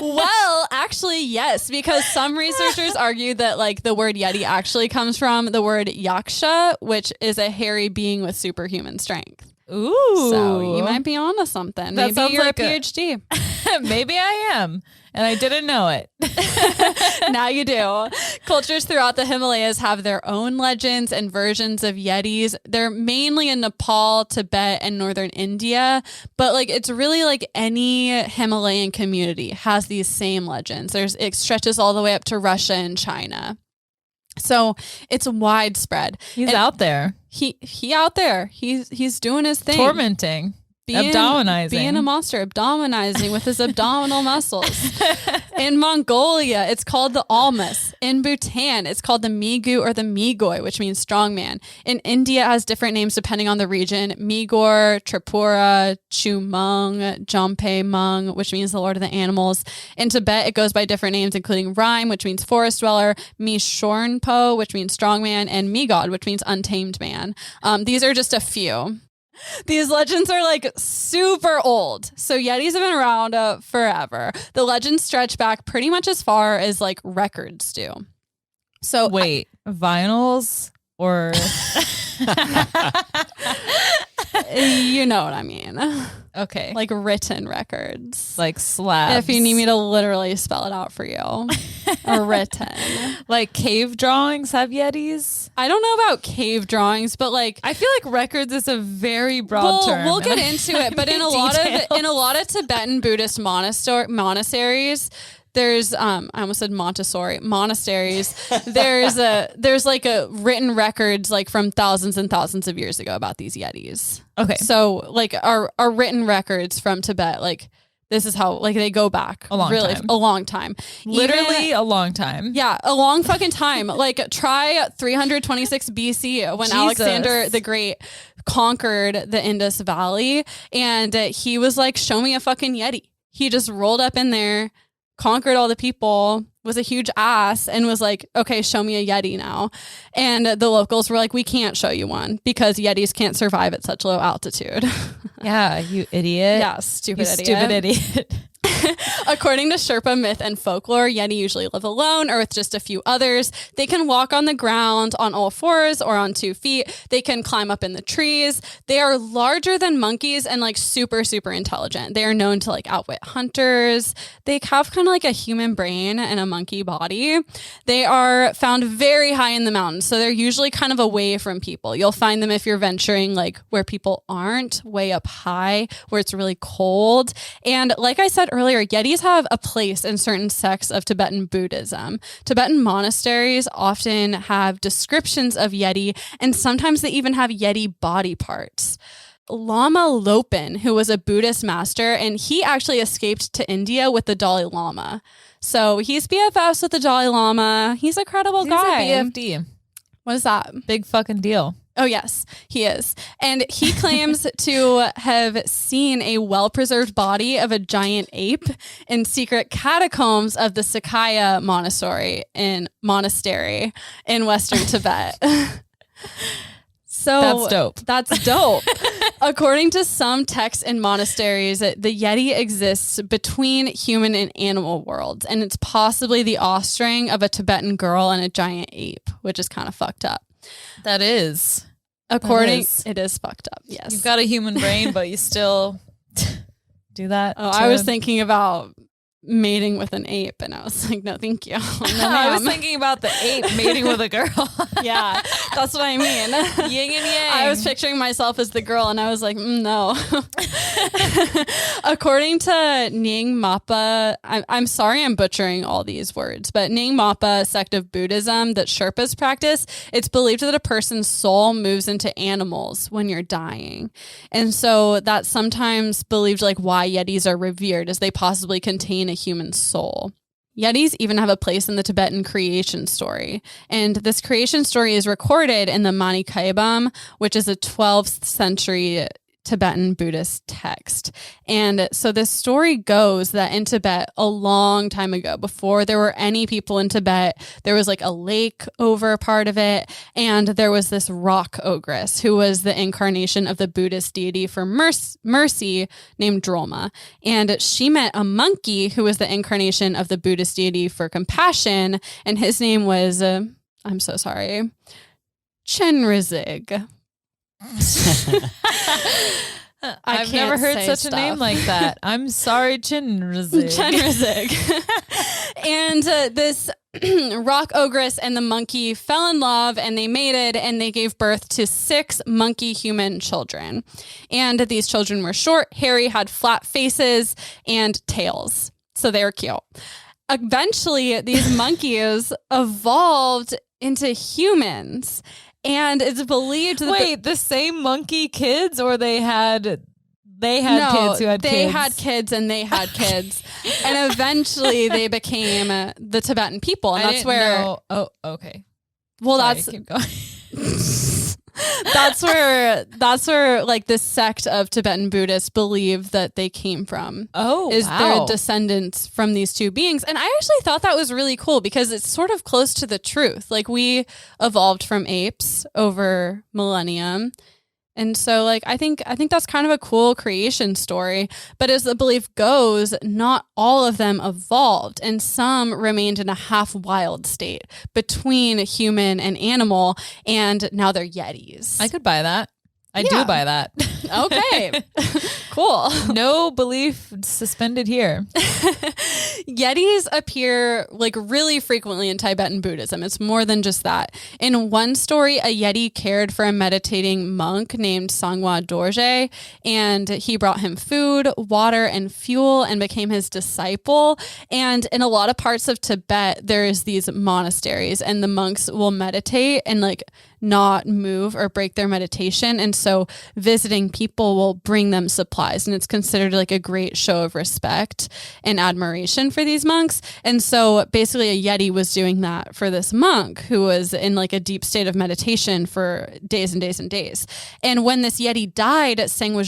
Well, actually, yes, because some researchers argue that like the word Yeti actually comes from the word yaksha, which is a hairy being with superhuman strength. Ooh. So you might be onto something. That Maybe you're like a PhD. Maybe I am, and I didn't know it. Now you do. Cultures throughout the Himalayas have their own legends and versions of Yetis. They're mainly in Nepal, Tibet, and northern India. But like it's really like any Himalayan community has these same legends. It stretches all the way up to Russia and China. So it's widespread. He's out there. He out there. He's doing his thing. Tormenting. Abdominizing. Being a monster, abdominizing with his abdominal muscles. In Mongolia, it's called the Almas. In Bhutan, it's called the Migu or the Migoi, which means strongman. In India, it has different names depending on the region. Migor, Tripura, Chumung, Jompe Mung, which means the Lord of the Animals. In Tibet, it goes by different names, including Rime, which means forest dweller, Mishornpo, which means strongman, and Migod, which means untamed man. These are just a few. These legends are like super old. So Yetis have been around forever. The legends stretch back pretty much as far as like records do. So wait, vinyls or you know what I mean. Okay. Like written records. Like slabs. If you need me to literally spell it out for you. Written. Like cave drawings have Yetis? I don't know about cave drawings, but like I feel like records is a very broad term. We'll get into it, but in a lot of Tibetan Buddhist monasteries, there's I almost said Montessori monasteries. There's like a written records like from thousands and thousands of years ago about these Yetis. Okay. So like our written records from Tibet, like this is how like they go back a long time. Literally a long time. Yeah, a long fucking time. Like try 326 BC when Alexander the Great conquered the Indus Valley, and he was like, show me a fucking Yeti. He just rolled up in there, conquered all the people was a huge ass and was like, okay, show me a Yeti now. And the locals were like, we can't show you one because Yetis can't survive at such low altitude. Yeah, you idiot. Yeah, stupid idiot. According to Sherpa myth and folklore, Yeti usually live alone or with just a few others. They can walk on the ground on all fours or on 2 feet. They can climb up in the trees. They are larger than monkeys and like super, super intelligent. They are known to like outwit hunters. They have kind of like a human brain and a monkey body. They are found very high in the mountains. So they're usually kind of away from people. You'll find them if you're venturing like where people aren't, way up high, where it's really cold. And like I said earlier, Yetis have a place in certain sects of Tibetan Buddhism. Tibetan monasteries often have descriptions of Yeti, and sometimes they even have Yeti body parts. Lama Lopan, who was a Buddhist master, and he actually escaped to India with the Dalai Lama. So he's BFFs with the Dalai Lama. He's a credible guy. He's a BFD. What is that? Big fucking deal. Oh, yes, he is. And he claims to have seen a well-preserved body of a giant ape in secret catacombs of the Sakya monastery in Western Tibet. So that's dope. That's dope. According to some texts in monasteries, the Yeti exists between human and animal worlds, and it's possibly the offspring of a Tibetan girl and a giant ape, which is kind of fucked up. That is. It is fucked up. Yes. You've got a human brain, but you still do that. Oh, I was thinking about mating with an ape, and I was like, no, thank you. No, I was thinking about the ape mating with a girl. Yeah, that's what I mean. Yin and yang. I was picturing myself as the girl, and I was like, no. According to Nying Mappa, I'm sorry I'm butchering all these words, but Nying Mappa sect of Buddhism that Sherpas practice, it's believed that a person's soul moves into animals when you're dying. And so that's sometimes believed like why Yetis are revered, as they possibly contain a human soul. Yetis even have a place in the Tibetan creation story. And this creation story is recorded in the Manichaebam, which is a 12th century Tibetan Buddhist text. And so this story goes that in Tibet a long time ago, before there were any people in Tibet, there was like a lake over part of it. And there was this rock ogress who was the incarnation of the Buddhist deity for mercy named Drolma. And she met a monkey who was the incarnation of the Buddhist deity for compassion. And his name was, I'm so sorry, Chenrezig. I've never heard such a name like that. I'm sorry, Chenrezig. And this rock ogress and the monkey fell in love, and they mated, and they gave birth to 6 monkey human children. And these children were short, hairy, had flat faces and tails. So they were cute. Eventually, these monkeys evolved into humans. And it's believed that wait, the same monkey kids, or they had kids who had kids? They had kids and they had kids. And eventually they became the Tibetan people. And that's where know. Oh, okay. Well, Sorry, keep going. that's where like this sect of Tibetan Buddhists believe that they came from. Oh, is wow. their descendants from these 2 beings. And I actually thought that was really cool because it's sort of close to the truth. Like we evolved from apes over millennium. And so like I think that's kind of a cool creation story. But as the belief goes, not all of them evolved, and some remained in a half wild state between human and animal, and now they're Yetis. I could buy that. I do buy that. Okay. Cool. No belief suspended here. Yetis appear like really frequently in Tibetan Buddhism. It's more than just that. In one story, a Yeti cared for a meditating monk named Sangwa Dorje, and he brought him food, water, and fuel and became his disciple. And in a lot of parts of Tibet, there's these monasteries, and the monks will meditate and like not move or break their meditation. And so visiting people will bring them supplies, and it's considered like a great show of respect and admiration for these monks. And so basically a Yeti was doing that for this monk who was in like a deep state of meditation for days and days and days. And when this Yeti died, Sangwa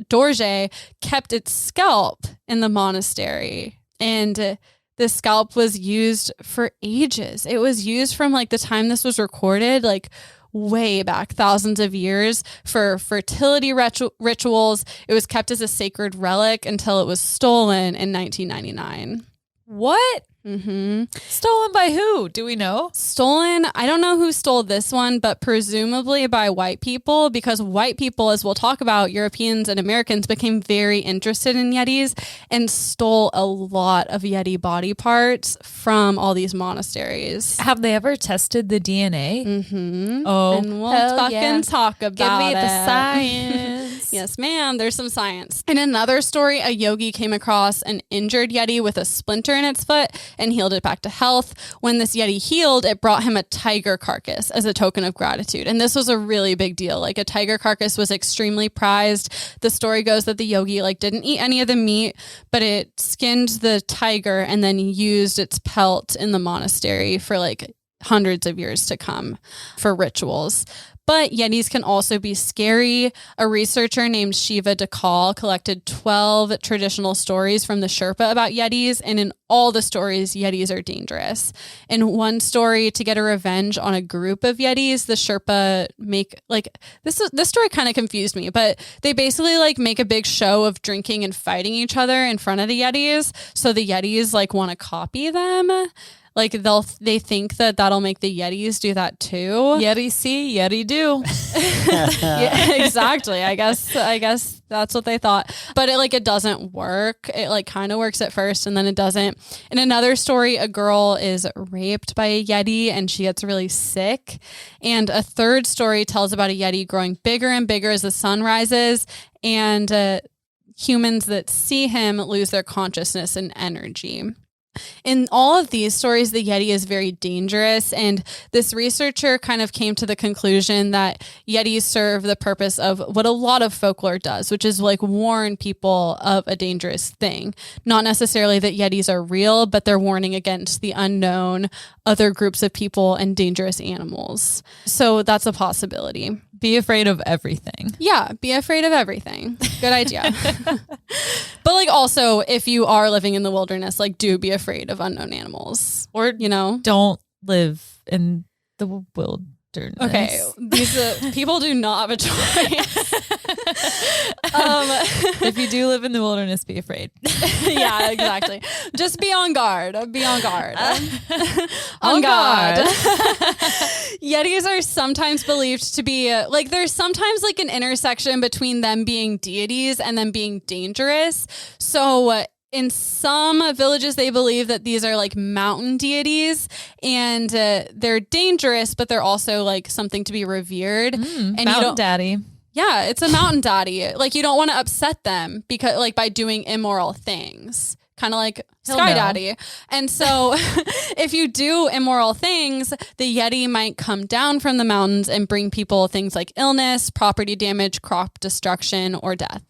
Dorje kept its scalp in the monastery. And this scalp was used for ages. It was used from like the time this was recorded, like way back, thousands of years, for fertility rituals. It was kept as a sacred relic until it was stolen in 1999. What? Mm-hmm. Stolen by who? Do we know? Stolen. I don't know who stole this one, but presumably by white people, because white people, as we'll talk about, Europeans and Americans, became very interested in Yetis and stole a lot of Yeti body parts from all these monasteries. Have they ever tested the DNA? Mm-hmm. Oh, and we'll fucking talk about Give me it. the science. Yes, ma'am. There's some science. In another story, a yogi came across an injured Yeti with a splinter in its foot and healed it back to health. When this Yeti healed, it brought him a tiger carcass as a token of gratitude. And this was a really big deal. Like, a tiger carcass was extremely prized. The story goes that the yogi like didn't eat any of the meat, but it skinned the tiger and then used its pelt in the monastery for like hundreds of years to come for rituals. But Yetis can also be scary. A researcher named Shiva Dakal collected 12 traditional stories from the Sherpa about Yetis, and in all the stories, Yetis are dangerous. In one story, to get a revenge on a group of Yetis, the Sherpa make like this story kind of confused me, but they basically like make a big show of drinking and fighting each other in front of the Yetis, so the Yetis like want to copy them. Like they think that that'll make the Yetis do that too. Yeti see, Yeti do. Yeah, exactly. I guess that's what they thought. But it doesn't work. It like kind of works at first and then it doesn't. In another story, a girl is raped by a Yeti and she gets really sick. And a third story tells about a Yeti growing bigger and bigger as the sun rises, and humans that see him lose their consciousness and energy. In all of these stories, the Yeti is very dangerous, and this researcher kind of came to the conclusion that Yetis serve the purpose of what a lot of folklore does, which is like warn people of a dangerous thing. Not necessarily that Yetis are real, but they're warning against the unknown, other groups of people, and dangerous animals. So that's a possibility. Be afraid of everything. Yeah, be afraid of everything. Good idea. But like also, if you are living in the wilderness, like do be afraid of unknown animals. Or, don't live in the wilderness. Okay, these people do not have a choice. If you do live in the wilderness, be afraid. Yeah, exactly. Just be on guard. Be on guard. On guard. Yetis are sometimes believed to be there's sometimes like an intersection between them being deities and them being dangerous. So in some villages, they believe that these are like mountain deities, and they're dangerous, but they're also like something to be revered. And mountain daddy. Yeah, it's a mountain daddy. Like, you don't want to upset them because like by doing immoral things, kind of like Sky Daddy. And so if you do immoral things, the Yeti might come down from the mountains and bring people things like illness, property damage, crop destruction, or death.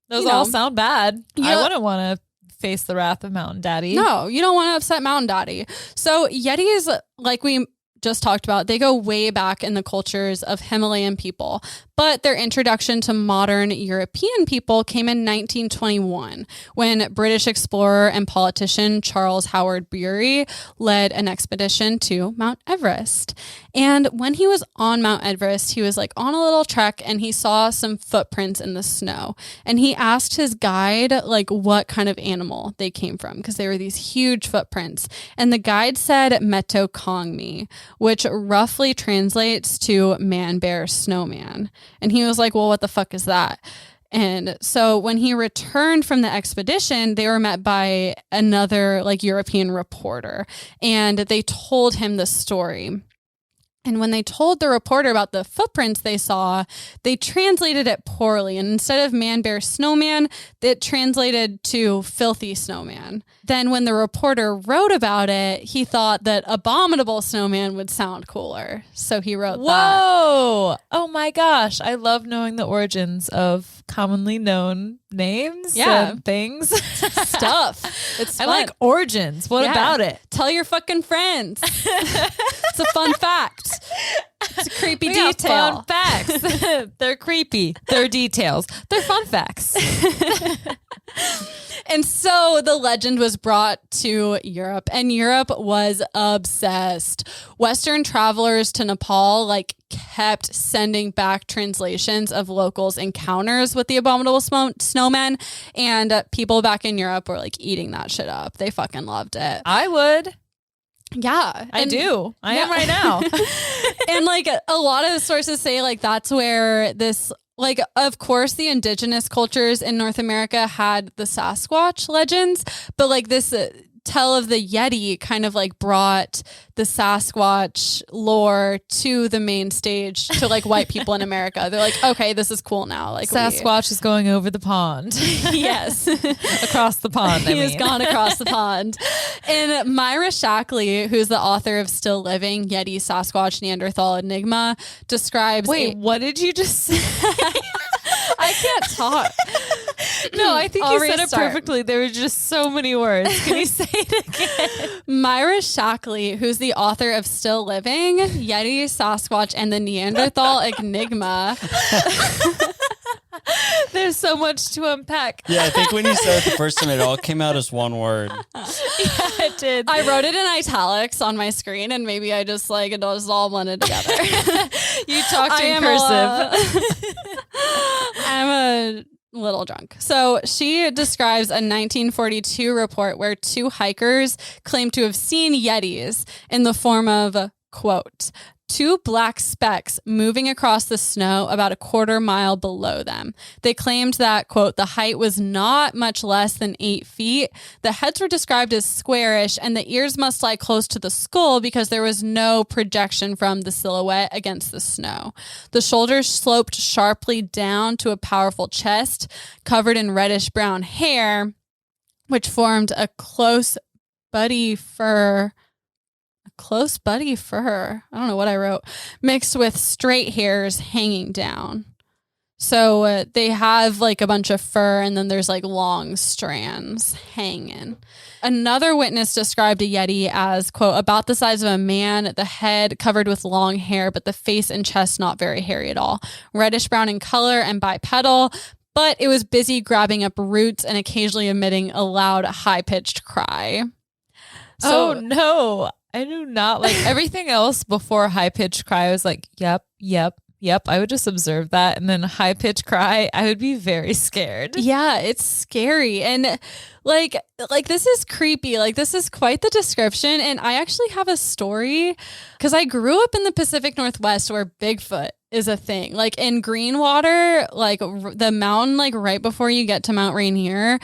Those all sound bad. I wouldn't want to face the wrath of Mountain Daddy. No, you don't want to upset Mountain Daddy. So Yetis, like we just talked about, they go way back in the cultures of Himalayan people, but their introduction to modern European people came in 1921 when British explorer and politician Charles Howard Bury led an expedition to Mount Everest. And when he was on Mount Everest, he was like on a little trek and he saw some footprints in the snow. And he asked his guide like what kind of animal they came from, because they were these huge footprints. And the guide said Meto Kongmi, which roughly translates to man, bear, snowman. And he was like, well, what the fuck is that? And so when he returned from the expedition, they were met by another like European reporter, and they told him the story. And when they told the reporter about the footprints they saw, they translated it poorly. And instead of man, bear, snowman, it translated to filthy snowman. Then when the reporter wrote about it, he thought that abominable snowman would sound cooler. So he wrote that. Whoa! Oh my gosh. I love knowing the origins of commonly known names and things. Stuff. It's fun. I like origins. What about it? Tell your fucking friends. It's a fun fact. It's a creepy detail. Fun facts. They're creepy. They're details. They're fun facts. And so the legend was brought to Europe, and Europe was obsessed. Western travelers to Nepal like kept sending back translations of locals' encounters with the abominable snowmen, and people back in Europe were like eating that shit up. They fucking loved it. I would. Yeah, I do. I am right now. And like a lot of sources say like that's where this, like, of course the indigenous cultures in North America had the Sasquatch legends, but like this tell of the Yeti kind of like brought the Sasquatch lore to the main stage to like white people in America. They're like, okay, this is cool now. Like Sasquatch is going over the pond. Yes. Across the pond. He has gone across the pond. And Myra Shackley, who's the author of Still Living, Yeti, Sasquatch, Neanderthal Enigma, describes... Wait, what did you just say? I can't talk. No, I think I'll you said it restart. perfectly. There were just so many words. Can you say it again? Myra Shackley, who's the author of Still Living, Yeti, Sasquatch, and the Neanderthal Enigma. There's so much to unpack. Yeah, I think when you said it the first time, it all came out as one word. Yeah, it did. I wrote it in italics on my screen, and maybe I just like it was all blended together. You talked in cursive. I'm a little drunk. So she describes a 1942 report where two hikers claimed to have seen Yetis in the form of, quote, two black specks moving across the snow about a quarter mile below them. They claimed that, quote, the height was not much less than 8 feet. The heads were described as squarish, and the ears must lie close to the skull because there was no projection from the silhouette against the snow. The shoulders sloped sharply down to a powerful chest covered in reddish brown hair, which formed a close buddy fur. I don't know what I wrote. Mixed with straight hairs hanging down. So they have like a bunch of fur, and then there's like long strands hanging. Another witness described a Yeti as, quote, about the size of a man, the head covered with long hair, but the face and chest not very hairy at all. Reddish brown in color and bipedal, but it was busy grabbing up roots and occasionally emitting a loud, high-pitched cry. So, oh, no. I do not like everything else before high-pitched cry. I was like, yep. I would just observe that. And then high-pitched cry, I would be very scared. Yeah, it's scary. And like this is creepy. Like this is quite the description. And I actually have a story because I grew up in the Pacific Northwest where Bigfoot is a thing. Like in Greenwater, like the mountain, like right before you get to Mount Rainier,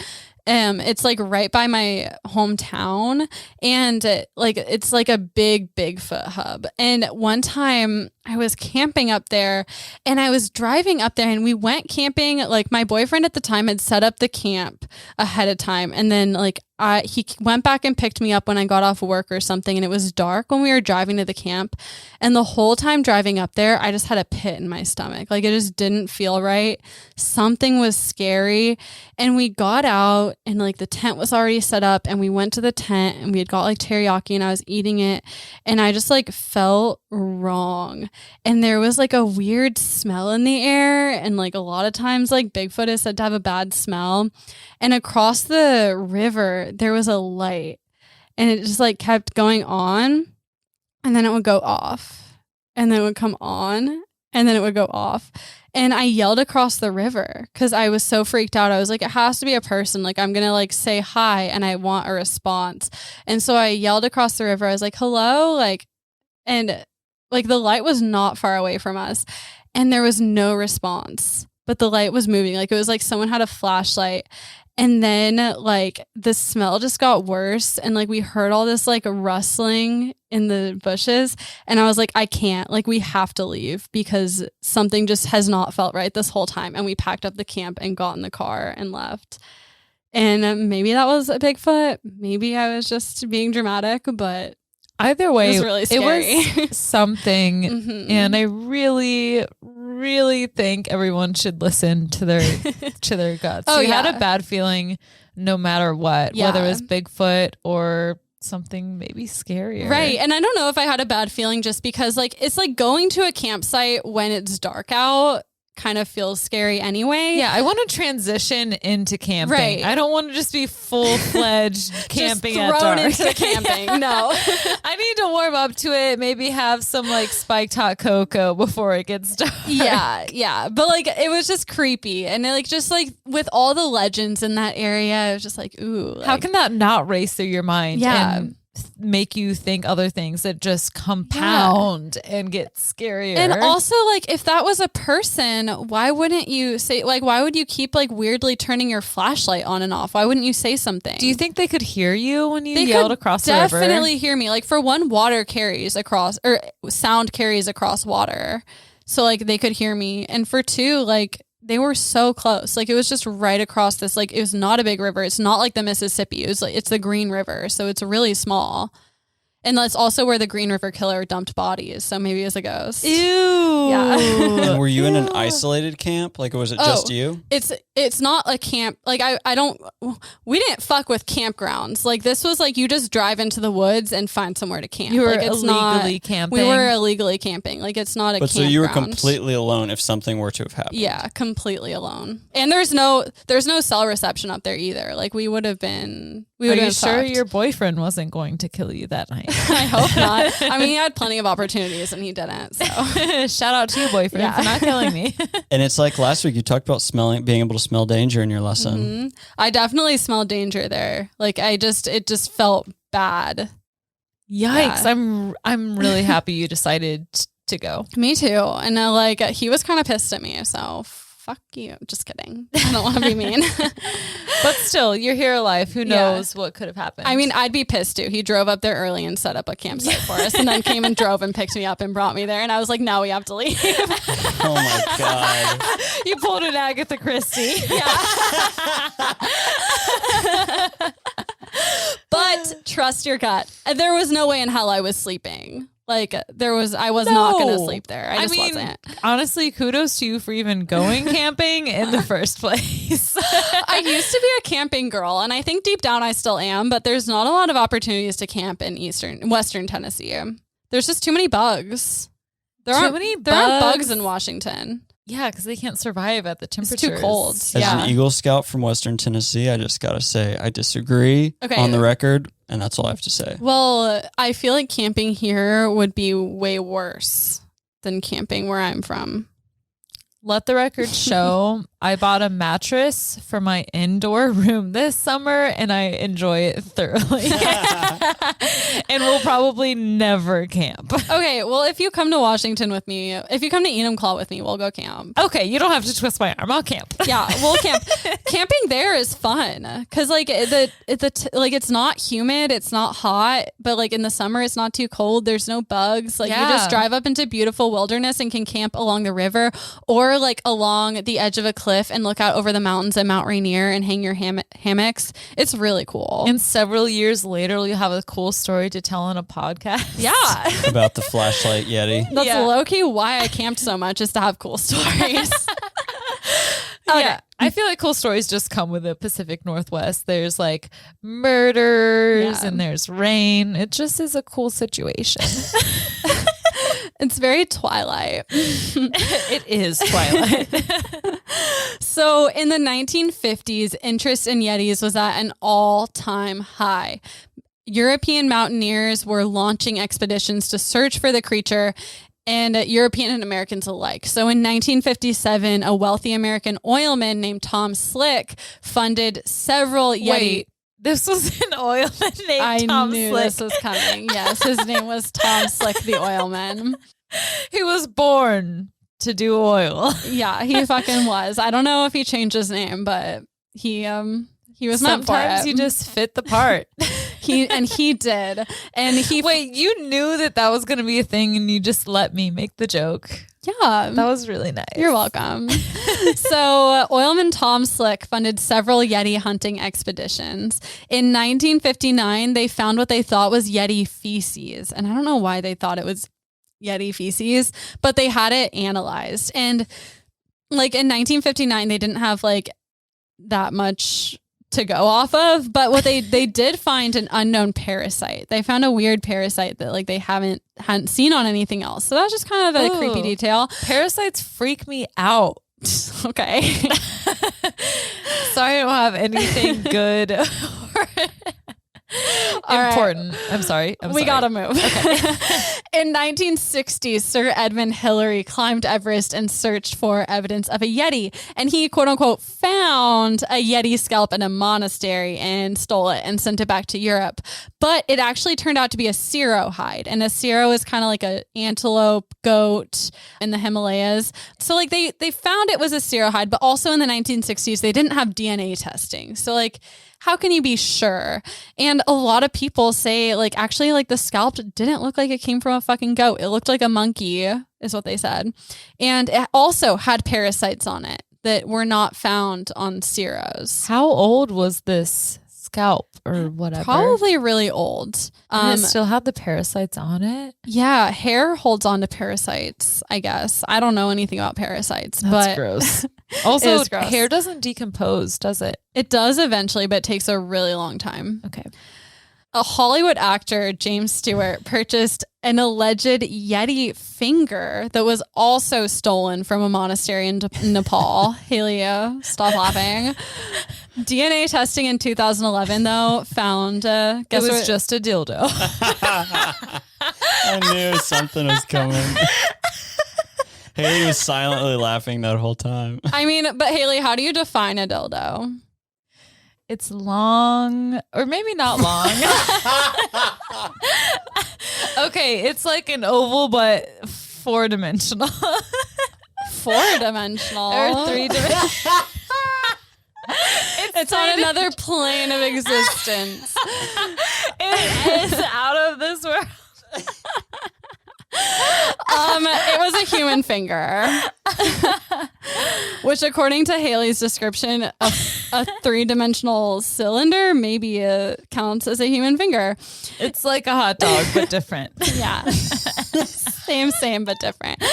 it's like right by my hometown, and it's like a big Bigfoot hub. And one time I was camping up there, and I was driving up there, and we went camping. Like my boyfriend at the time had set up the camp ahead of time, and then like he went back and picked me up when I got off work or something, and it was dark when we were driving to the camp. And the whole time driving up there, I just had a pit in my stomach. Like it just didn't feel right. Something was scary. And we got out, and like the tent was already set up, and we went to the tent, and we had got like teriyaki, and I was eating it, and I just like felt wrong. And there was like a weird smell in the air, and like a lot of times like Bigfoot is said to have a bad smell. And across the river there was a light, and it just like kept going on, and then it would go off, and then it would come on, and then it would go off. And I yelled across the river because I was so freaked out. I was like, it has to be a person. Like, I'm going to like say hi, and I want a response. And so I yelled across the river. I was like, hello? Like, and like the light was not far away from us, and there was no response, but the light was moving. Like it was like someone had a flashlight. And then like the smell just got worse, and like we heard all this like rustling in the bushes, and I was like, I can't, like we have to leave because something just has not felt right this whole time. And we packed up the camp and got in the car and left. And maybe that was a Bigfoot. Maybe I was just being dramatic, but either way, it was really scary. It was something. Mm-hmm. And I really, really think everyone should listen to their guts. Oh, you yeah. had a bad feeling no matter what, whether it was Bigfoot or something maybe scarier. Right. And I don't know if I had a bad feeling just because like it's like going to a campsite when it's dark out kind of feels scary anyway. Yeah, I want to transition into camping. Right. I don't want to just be full-fledged camping just at thrown dark. into camping. No. I need to warm up to it, maybe have some like spiked hot cocoa before it gets dark. Yeah. But like it was just creepy. And it, like just like with all the legends in that area, it was just like, ooh. Like, How can that not race through your mind? Yeah. And make you think other things that just compound and get scarier. And also, like, if that was a person, why wouldn't you say, like, why would you keep like weirdly turning your flashlight on and off? Why wouldn't you say something? do you think they could hear you when you they yelled could across the river? definitely hear me? Like, for one, water carries across, or sound carries across water. So, like, they could hear me. And for two, like, they were so close. Like, it was just right across this, like, it was not a big river. It's not like the Mississippi. It was like, it's the Green River. So it's really small. And that's also where the Green River Killer dumped bodies. So maybe it's a ghost. Ew. Yeah. And were you in an isolated camp? Like, was it just you? It's not a camp. Like we didn't fuck with campgrounds. Like this was like you just drive into the woods and find somewhere to camp. You were like, it's illegally camping. We were illegally camping. Like it's not a But campground. so you were completely alone if something were to have happened. Yeah, completely alone. And there's no cell reception up there either. Like we would have been. Are you sure your boyfriend wasn't going to kill you that night? I hope not. I mean, he had plenty of opportunities and he didn't. So shout out to you, boyfriend, for not killing me. And it's like last week you talked about being able to smell danger in your lesson. Mm-hmm. I definitely smelled danger there. Like it just felt bad. Yikes! Yeah. I'm really happy you decided to go. Me too. And like he was kind of pissed at me. So fuck you. Just kidding. I don't want to be mean. But still, you're here alive. Who knows what could have happened? I mean, I'd be pissed too. He drove up there early and set up a campsite for us and then came and drove and picked me up and brought me there. And I was like, now we have to leave. Oh my God. You pulled an Agatha Christie. But trust your gut. There was no way in hell I was sleeping. Like I was not going to sleep there. I just wasn't. Honestly, kudos to you for even going camping in the first place. I used to be a camping girl, and I think deep down I still am, but there's not a lot of opportunities to camp in western Tennessee. There's just too many bugs. There aren't bugs in Washington. Yeah, because they can't survive at the temperatures. It's too cold. As an Eagle Scout from Western Tennessee, I just got to say I disagree on the record, and that's all I have to say. Well, I feel like camping here would be way worse than camping where I'm from. Let the record show I bought a mattress for my indoor room this summer and I enjoy it thoroughly. And we'll probably never camp. Okay, well, if you come to Washington with me, if you come to Enumclaw with me, we'll go camp. Okay, you don't have to twist my arm. I'll camp. Yeah, we'll camp. Camping there is fun because like it's not humid, it's not hot, but like in the summer it's not too cold. There's no bugs. Like you just drive up into beautiful wilderness and can camp along the river or like along the edge of a cliff and look out over the mountains at Mount Rainier and hang your hammocks. It's really cool. And several years later, you'll have a cool story to tell on a podcast. Yeah. About the flashlight Yeti. That's low-key why I camped so much, is to have cool stories. Okay. Yeah. I feel like cool stories just come with the Pacific Northwest. There's like murders and there's rain. It just is a cool situation. It's very Twilight. It is Twilight. So in the 1950s, interest in Yetis was at an all-time high. European mountaineers were launching expeditions to search for the creature, and European and Americans alike. So in 1957, a wealthy American oilman named Tom Slick funded several Yeti. Wait, this was an oilman named Tom Slick. I knew this was coming. Yes, his name was Tom Slick, the oilman. He was born to do oil. Yeah, he fucking was. I don't know if he changed his name, but he was meant for it. Sometimes you just fit the part. He did. And wait, you knew that was going to be a thing and you just let me make the joke. Yeah. That was really nice. You're welcome. So oilman Tom Slick funded several Yeti hunting expeditions. In 1959, they found what they thought was Yeti feces. And I don't know why they thought it was Yeti feces, but they had it analyzed. And like in 1959, they didn't have like that much to go off of, but what they did find an unknown parasite. They found a weird parasite that like they hadn't seen on anything else. So that's just kind of a creepy detail. Parasites freak me out. Okay. Sorry, I don't have anything good or important. Right. I'm sorry. We gotta move. Okay. In 1960, Sir Edmund Hillary climbed Everest and searched for evidence of a Yeti. And he, quote unquote, found a Yeti scalp in a monastery and stole it and sent it back to Europe. But it actually turned out to be a Siro hide. And a Siro is kind of like an antelope, goat in the Himalayas. So like they found it was a Siro hide, but also in the 1960s, they didn't have DNA testing. So like, how can you be sure? And a lot of people say like, actually like the scalp didn't look like it came from a fucking goat. It looked like a monkey is what they said. And it also had parasites on it that were not found on Siros. How old was this scalp or whatever? Probably really old. It still had the parasites on it? Yeah, hair holds on to parasites, I guess. I don't know anything about parasites. That's gross. Also, gross. Hair doesn't decompose, does it? It does eventually, but it takes a really long time. Okay. A Hollywood actor, James Stewart, purchased an alleged Yeti finger that was also stolen from a monastery in Nepal. Hayley, stop laughing. DNA testing in 2011, though, found... it was just a dildo. I knew something was coming. Hayley was silently laughing that whole time. I mean, but Hayley, how do you define a dildo? It's long, or maybe not long. Okay, it's like an oval, but 4-dimensional. 4-dimensional? Or 3-dimensional. It's on another plane of existence. It is out of this world. It was a human finger, which according to Hayley's description, a 3-dimensional cylinder maybe counts as a human finger. It's like a hot dog, but different. Yeah. Same, but different.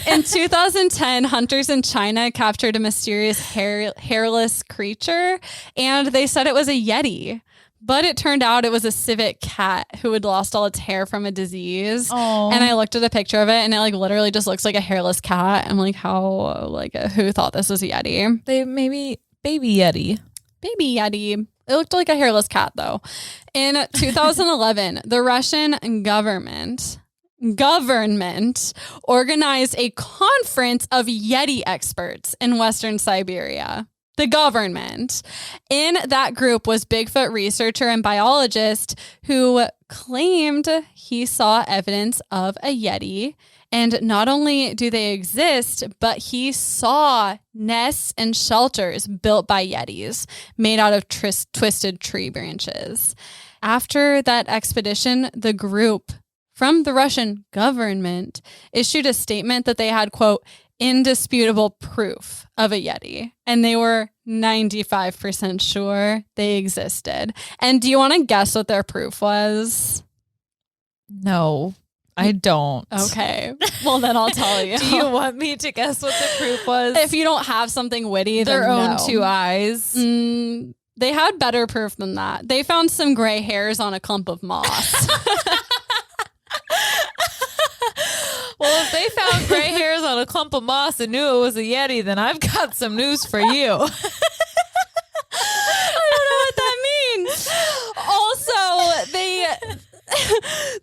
In 2010, hunters in China captured a mysterious hairless creature, and they said it was a Yeti. But it turned out it was a civet cat who had lost all its hair from a disease. Aww. And I looked at a picture of it and it like literally just looks like a hairless cat. I'm like, how, like, who thought this was a Yeti? They maybe baby Yeti. Baby Yeti. It looked like a hairless cat though. In 2011, the Russian government organized a conference of Yeti experts in Western Siberia. The government. In that group was Bigfoot researcher and biologist who claimed he saw evidence of a Yeti. And not only do they exist, but he saw nests and shelters built by Yetis made out of twisted tree branches. After that expedition, the group from the Russian government issued a statement that they had, quote, indisputable proof of a Yeti. And they were 95% sure they existed. And do you want to guess what their proof was? No, I don't. Okay. Well, then I'll tell you. Do you want me to guess what the proof was? If you don't have something witty, their then own no. 2 eyes. They had better proof than that. They found some gray hairs on a clump of moss. Well, if they found gray hairs on a clump of moss and knew it was a Yeti, then I've got some news for you. I don't know what that means. Also,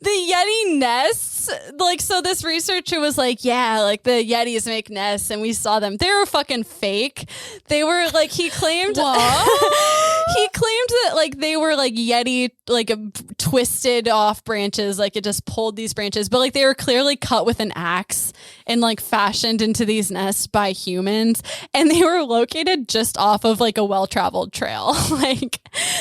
the Yeti nests, like, so this researcher was like, yeah, like the Yetis make nests and we saw them. They were fucking fake. They were like, he claimed that like they were like Yeti, like twisted off branches, like it just pulled these branches, but like they were clearly cut with an axe and like fashioned into these nests by humans. And they were located just off of like a well-traveled trail. Like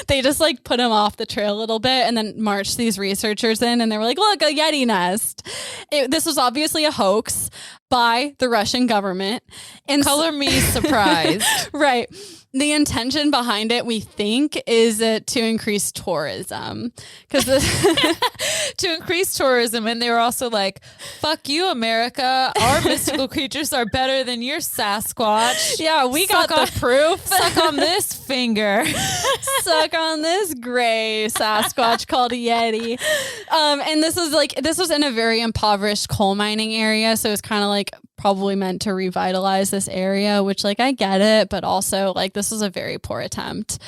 they just like put them off the trail a little bit and then marched these researchers in and they were like, look, a Yeti nest. This was obviously a hoax by the Russian government. And color me surprised. Right. The intention behind it, we think, is to increase tourism. To increase tourism. And they were also like, fuck you, America. Our mystical creatures are better than your Sasquatch. Yeah, we got the proof. Suck on this finger. suck on this gray Sasquatch called a Yeti. And this was in a very impoverished coal mining area. So it's kind of like probably meant to revitalize this area, which like I get it, but also like this was a very poor attempt.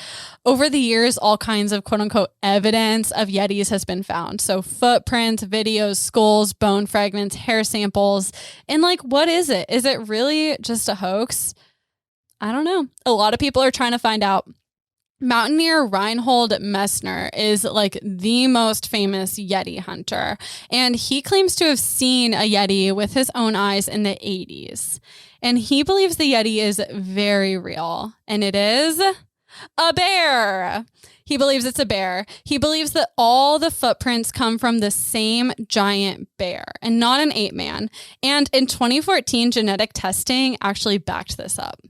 Over the years, all kinds of quote unquote evidence of Yetis has been found. So footprints, videos, skulls, bone fragments, hair samples. And like, what is it? Is it really just a hoax? I don't know. A lot of people are trying to find out. Mountaineer Reinhold Messner is like the most famous Yeti hunter, and he claims to have seen a Yeti with his own eyes in the 80s. And he believes the Yeti is very real, and it is a bear. He believes it's a bear. He believes that all the footprints come from the same giant bear and not an ape man. And in 2014, genetic testing actually backed this up.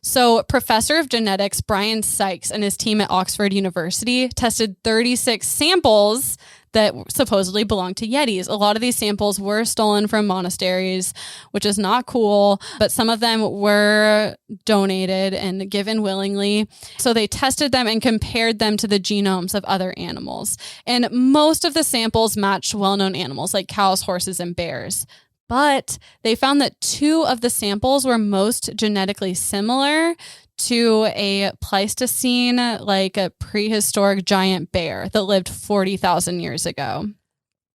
So professor of genetics Brian Sykes and his team at Oxford University tested 36 samples that supposedly belong to Yetis. A lot of these samples were stolen from monasteries, which is not cool, but some of them were donated and given willingly. So they tested them and compared them to the genomes of other animals. And most of the samples matched well-known animals like cows, horses, and bears. But they found that 2 of the samples were most genetically similar to a Pleistocene, like a prehistoric giant bear that lived 40,000 years ago.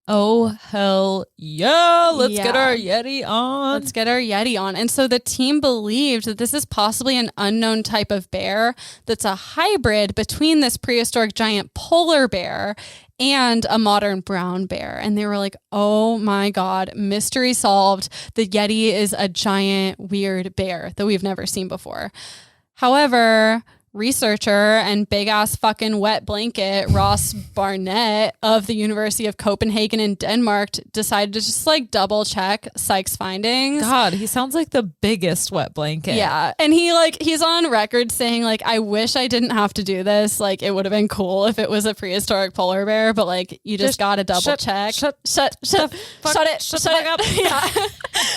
Oh, hell yeah. Let's get our Yeti on. Let's get our Yeti on. And so the team believed that this is possibly an unknown type of bear that's a hybrid between this prehistoric giant polar bear and a modern brown bear. And they were like, oh my God, mystery solved. The Yeti is a giant, weird bear that we've never seen before. However, researcher and big ass fucking wet blanket Ross Barnett of the University of Copenhagen in Denmark decided to just like double check Sykes' findings. God, he sounds like the biggest wet blanket. Yeah. And he's on record saying like, I wish I didn't have to do this. Like it would have been cool if it was a prehistoric polar bear, but like you just gotta double check. Shut it up. Yeah.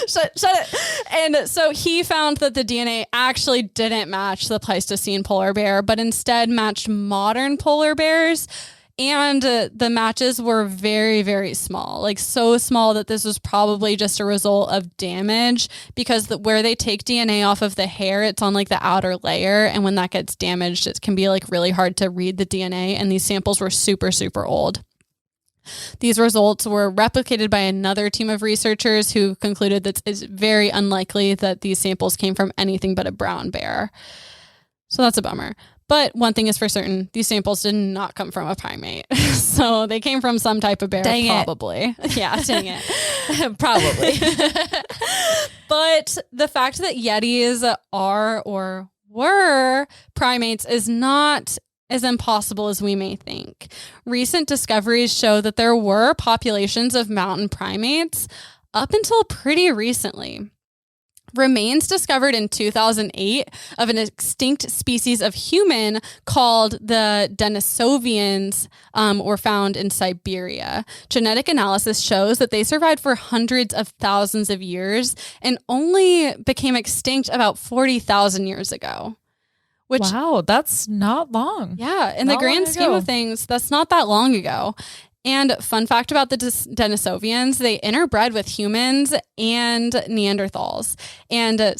shut it. And so he found that the DNA actually didn't match the Pleistocene polar bear, but instead matched modern polar bears. And the matches were very, very small, like so small that this was probably just a result of damage because where they take DNA off of the hair, it's on like the outer layer. And when that gets damaged, it can be like really hard to read the DNA. And these samples were super, super old. These results were replicated by another team of researchers who concluded that it's very unlikely that these samples came from anything but a brown bear. So that's a bummer. But one thing is for certain, these samples did not come from a primate. So they came from some type of bear, probably. Yeah, dang it. Probably. But the fact that Yetis are or were primates is not as impossible as we may think. Recent discoveries show that there were populations of mountain primates up until pretty recently. Remains discovered in 2008 of an extinct species of human called the Denisovians were found in Siberia. Genetic analysis shows that they survived for hundreds of thousands of years and only became extinct about 40,000 years ago. Which, wow, that's not long. Yeah, in the grand scheme of things, that's not that long ago. And fun fact about the Denisovians, they interbred with humans and Neanderthals. And They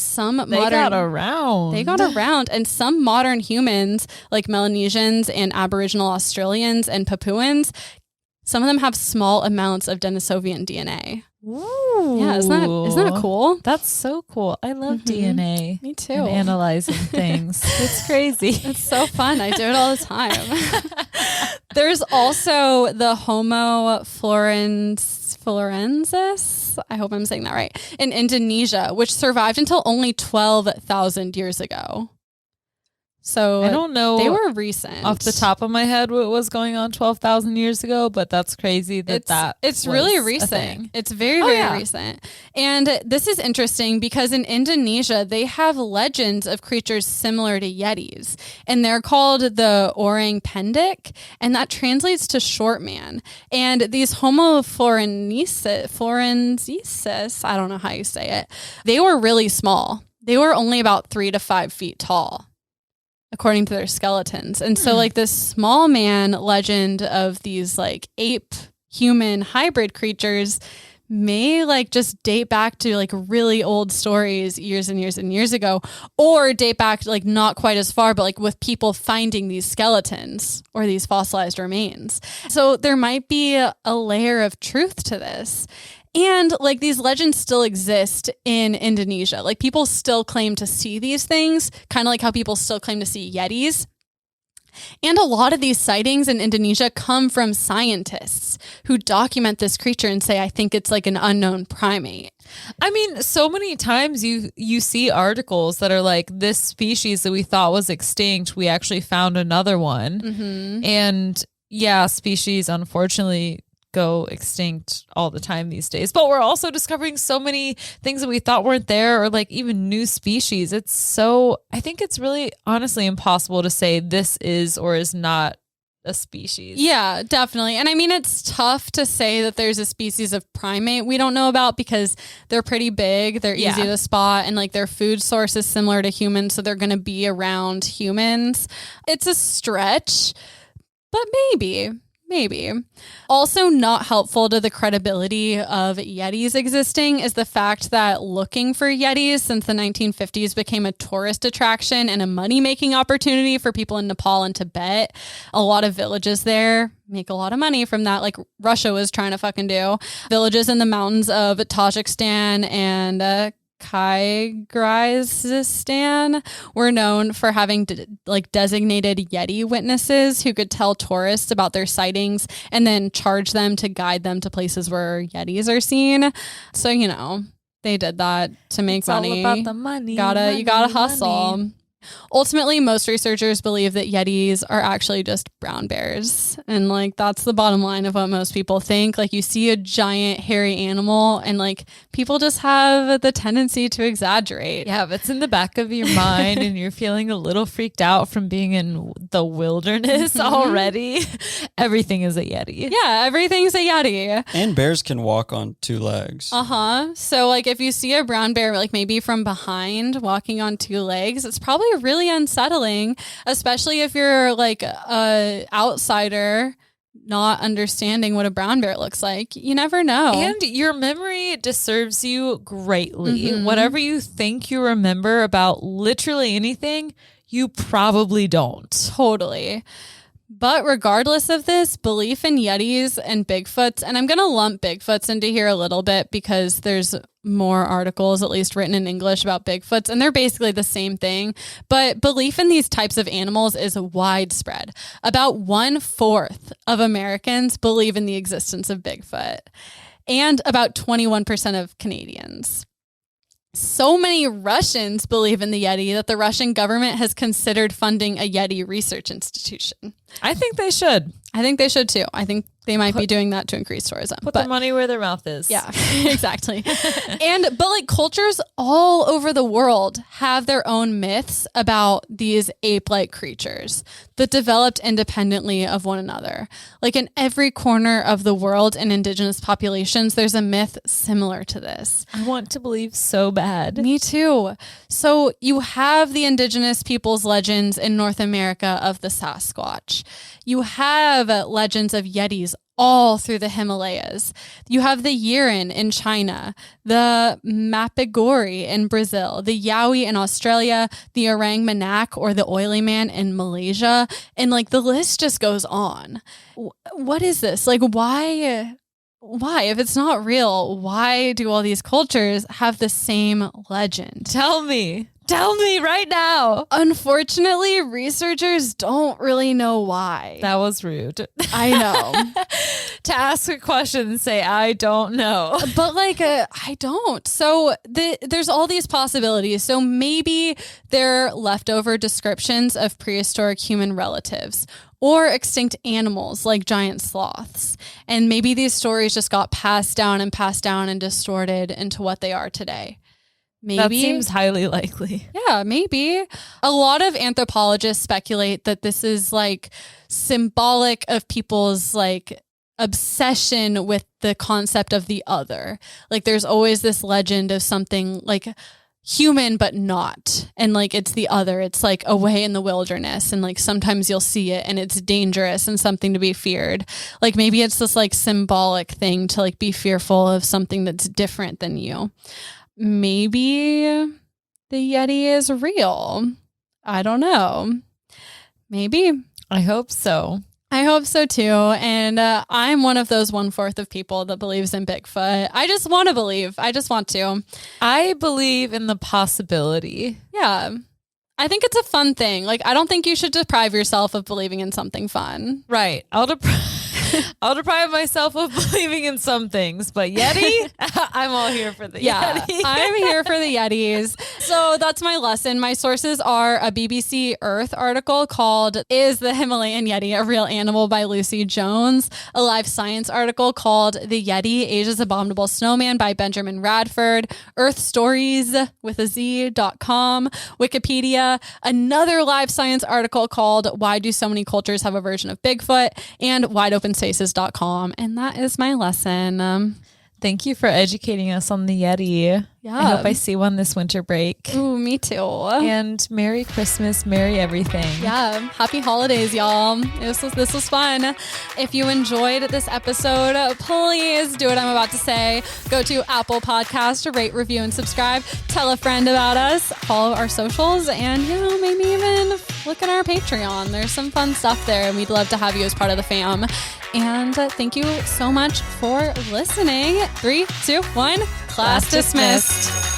got around. And some modern humans, like Melanesians and Aboriginal Australians and Papuans, some of them have small amounts of Denisovian DNA. Ooh. Yeah, isn't that cool? That's so cool. I love DNA. Me too. And analyzing things. It's crazy. It's so fun. I do it all the time. There's also the Homo florensis. I hope I'm saying that right. In Indonesia, which survived until only 12,000 years ago. So I don't know. They were recent. Off the top of my head what was going on 12,000 years ago, but that's crazy it's really recent. It's very, very recent. And this is interesting because in Indonesia, they have legends of creatures similar to Yetis, and they're called the orang pendek, and that translates to short man. And these Homo florensis, I don't know how you say it, they were really small. They were only about 3 to 5 feet tall. according to their skeletons. And so like this small man legend of these like ape human hybrid creatures may like just date back to like really old stories years and years and years ago, or date back like not quite as far, but like with people finding these skeletons or these fossilized remains. So there might be a layer of truth to this. And like these legends still exist in Indonesia. Like people still claim to see these things, kind of like how people still claim to see Yetis. And a lot of these sightings in Indonesia come from scientists who document this creature and say, I think it's like an unknown primate. I mean, so many times you see articles that are like, this species that we thought was extinct, we actually found another one. Mm-hmm. And yeah, species unfortunately go extinct all the time these days, but we're also discovering so many things that we thought weren't there, or like even new species. I think it's really honestly impossible to say this is or is not a species. Yeah, definitely. And I mean, it's tough to say that there's a species of primate we don't know about because they're pretty big, they're easy to spot, and like their food source is similar to humans, so they're going to be around humans. It's a stretch, but maybe. Also not helpful to the credibility of Yetis existing is the fact that looking for Yetis since the 1950s became a tourist attraction and a money-making opportunity for people in Nepal and Tibet. A lot of villages there make a lot of money from that, like Russia was trying to fucking do. Villages in the mountains of Tajikistan and Kyrgyzstan were known for having designated Yeti witnesses who could tell tourists about their sightings and then charge them to guide them to places where Yetis are seen. So, you know, they did that to make money. It's all about the money. You gotta hustle. Money. Ultimately, most researchers believe that Yetis are actually just brown bears. And like, that's the bottom line of what most people think. Like you see a giant hairy animal and like people just have the tendency to exaggerate. Yeah, if it's in the back of your mind and you're feeling a little freaked out from being in the wilderness already, everything is a Yeti. Yeah, everything's a Yeti. And bears can walk on two legs. So like if you see a brown bear, like maybe from behind walking on two legs, it's probably really unsettling, especially if you're like a outsider not understanding what a brown bear looks like. You never know. And your memory deserves you greatly. Mm-hmm. Whatever you think you remember about literally anything, you probably don't. Totally. But regardless of this, belief in Yetis and Bigfoots, and I'm going to lump Bigfoots into here a little bit because there's more articles, at least written in English, about Bigfoots, and they're basically the same thing. But belief in these types of animals is widespread. About 1/4 of Americans believe in the existence of Bigfoot, and about 21% of Canadians. So many Russians believe in the Yeti that the Russian government has considered funding a Yeti research institution. I think they should. I think they should too. I think they might be doing that to increase tourism. Put their money where their mouth is. Yeah, exactly. But like cultures all over the world have their own myths about these ape-like creatures that developed independently of one another. Like in every corner of the world in indigenous populations, there's a myth similar to this. I want to believe so bad. Me too. So you have the indigenous people's legends in North America of the Sasquatch. You have legends of Yetis all through the Himalayas. You have the Yiran in China, the Mapigori in Brazil, the Yowie in Australia, the Orang Manak or the Oily Man in Malaysia. And like the list just goes on. What is this? Like why? If it's not real, why do all these cultures have the same legend? Tell me right now. Unfortunately, researchers don't really know why. That was rude. I know. To ask a question and say, I don't know. But like, I don't. So there's all these possibilities. So maybe they're leftover descriptions of prehistoric human relatives or extinct animals like giant sloths. And maybe these stories just got passed down and distorted into what they are today. Maybe. That seems highly likely. Yeah, maybe. A lot of anthropologists speculate that this is like symbolic of people's like obsession with the concept of the other. Like there's always this legend of something like human but not, and like it's the other. It's like away in the wilderness, and like sometimes you'll see it and it's dangerous and something to be feared. Like maybe it's this like symbolic thing to like be fearful of something that's different than you. Maybe the Yeti is real. I don't know. Maybe. I hope so. I hope so too. And I'm one of those 1/4 of people that believes in Bigfoot. I just want to believe. I just want to. I believe in the possibility. Yeah. I think it's a fun thing. Like, I don't think you should deprive yourself of believing in something fun. Right. I'll deprive myself of believing in some things, but Yeti, I'm all here for the Yeti. I'm here for the Yetis. So that's my lesson. My sources are a BBC Earth article called "Is the Himalayan Yeti a Real Animal?" by Lucy Jones, a Live Science article called "The Yeti, Asia's Abominable Snowman" by Benjamin Radford, Earth Stories with a Z.com, Wikipedia, another Live Science article called "Why Do So Many Cultures Have a Version of Bigfoot?" and wideopenspaces.com. And that is my lesson. Thank you for educating us on the Yeti. Yeah. I hope I see one this winter break. Ooh, me too. And Merry Christmas, Merry everything. Yeah. Happy holidays, y'all. This was fun. If you enjoyed this episode, please do what I'm about to say. Go to Apple Podcast, rate, review, and subscribe. Tell a friend about us. Follow our socials, and maybe even look at our Patreon. There's some fun stuff there, and we'd love to have you as part of the fam. And thank you so much for listening. 3, 2, 1. Class dismissed.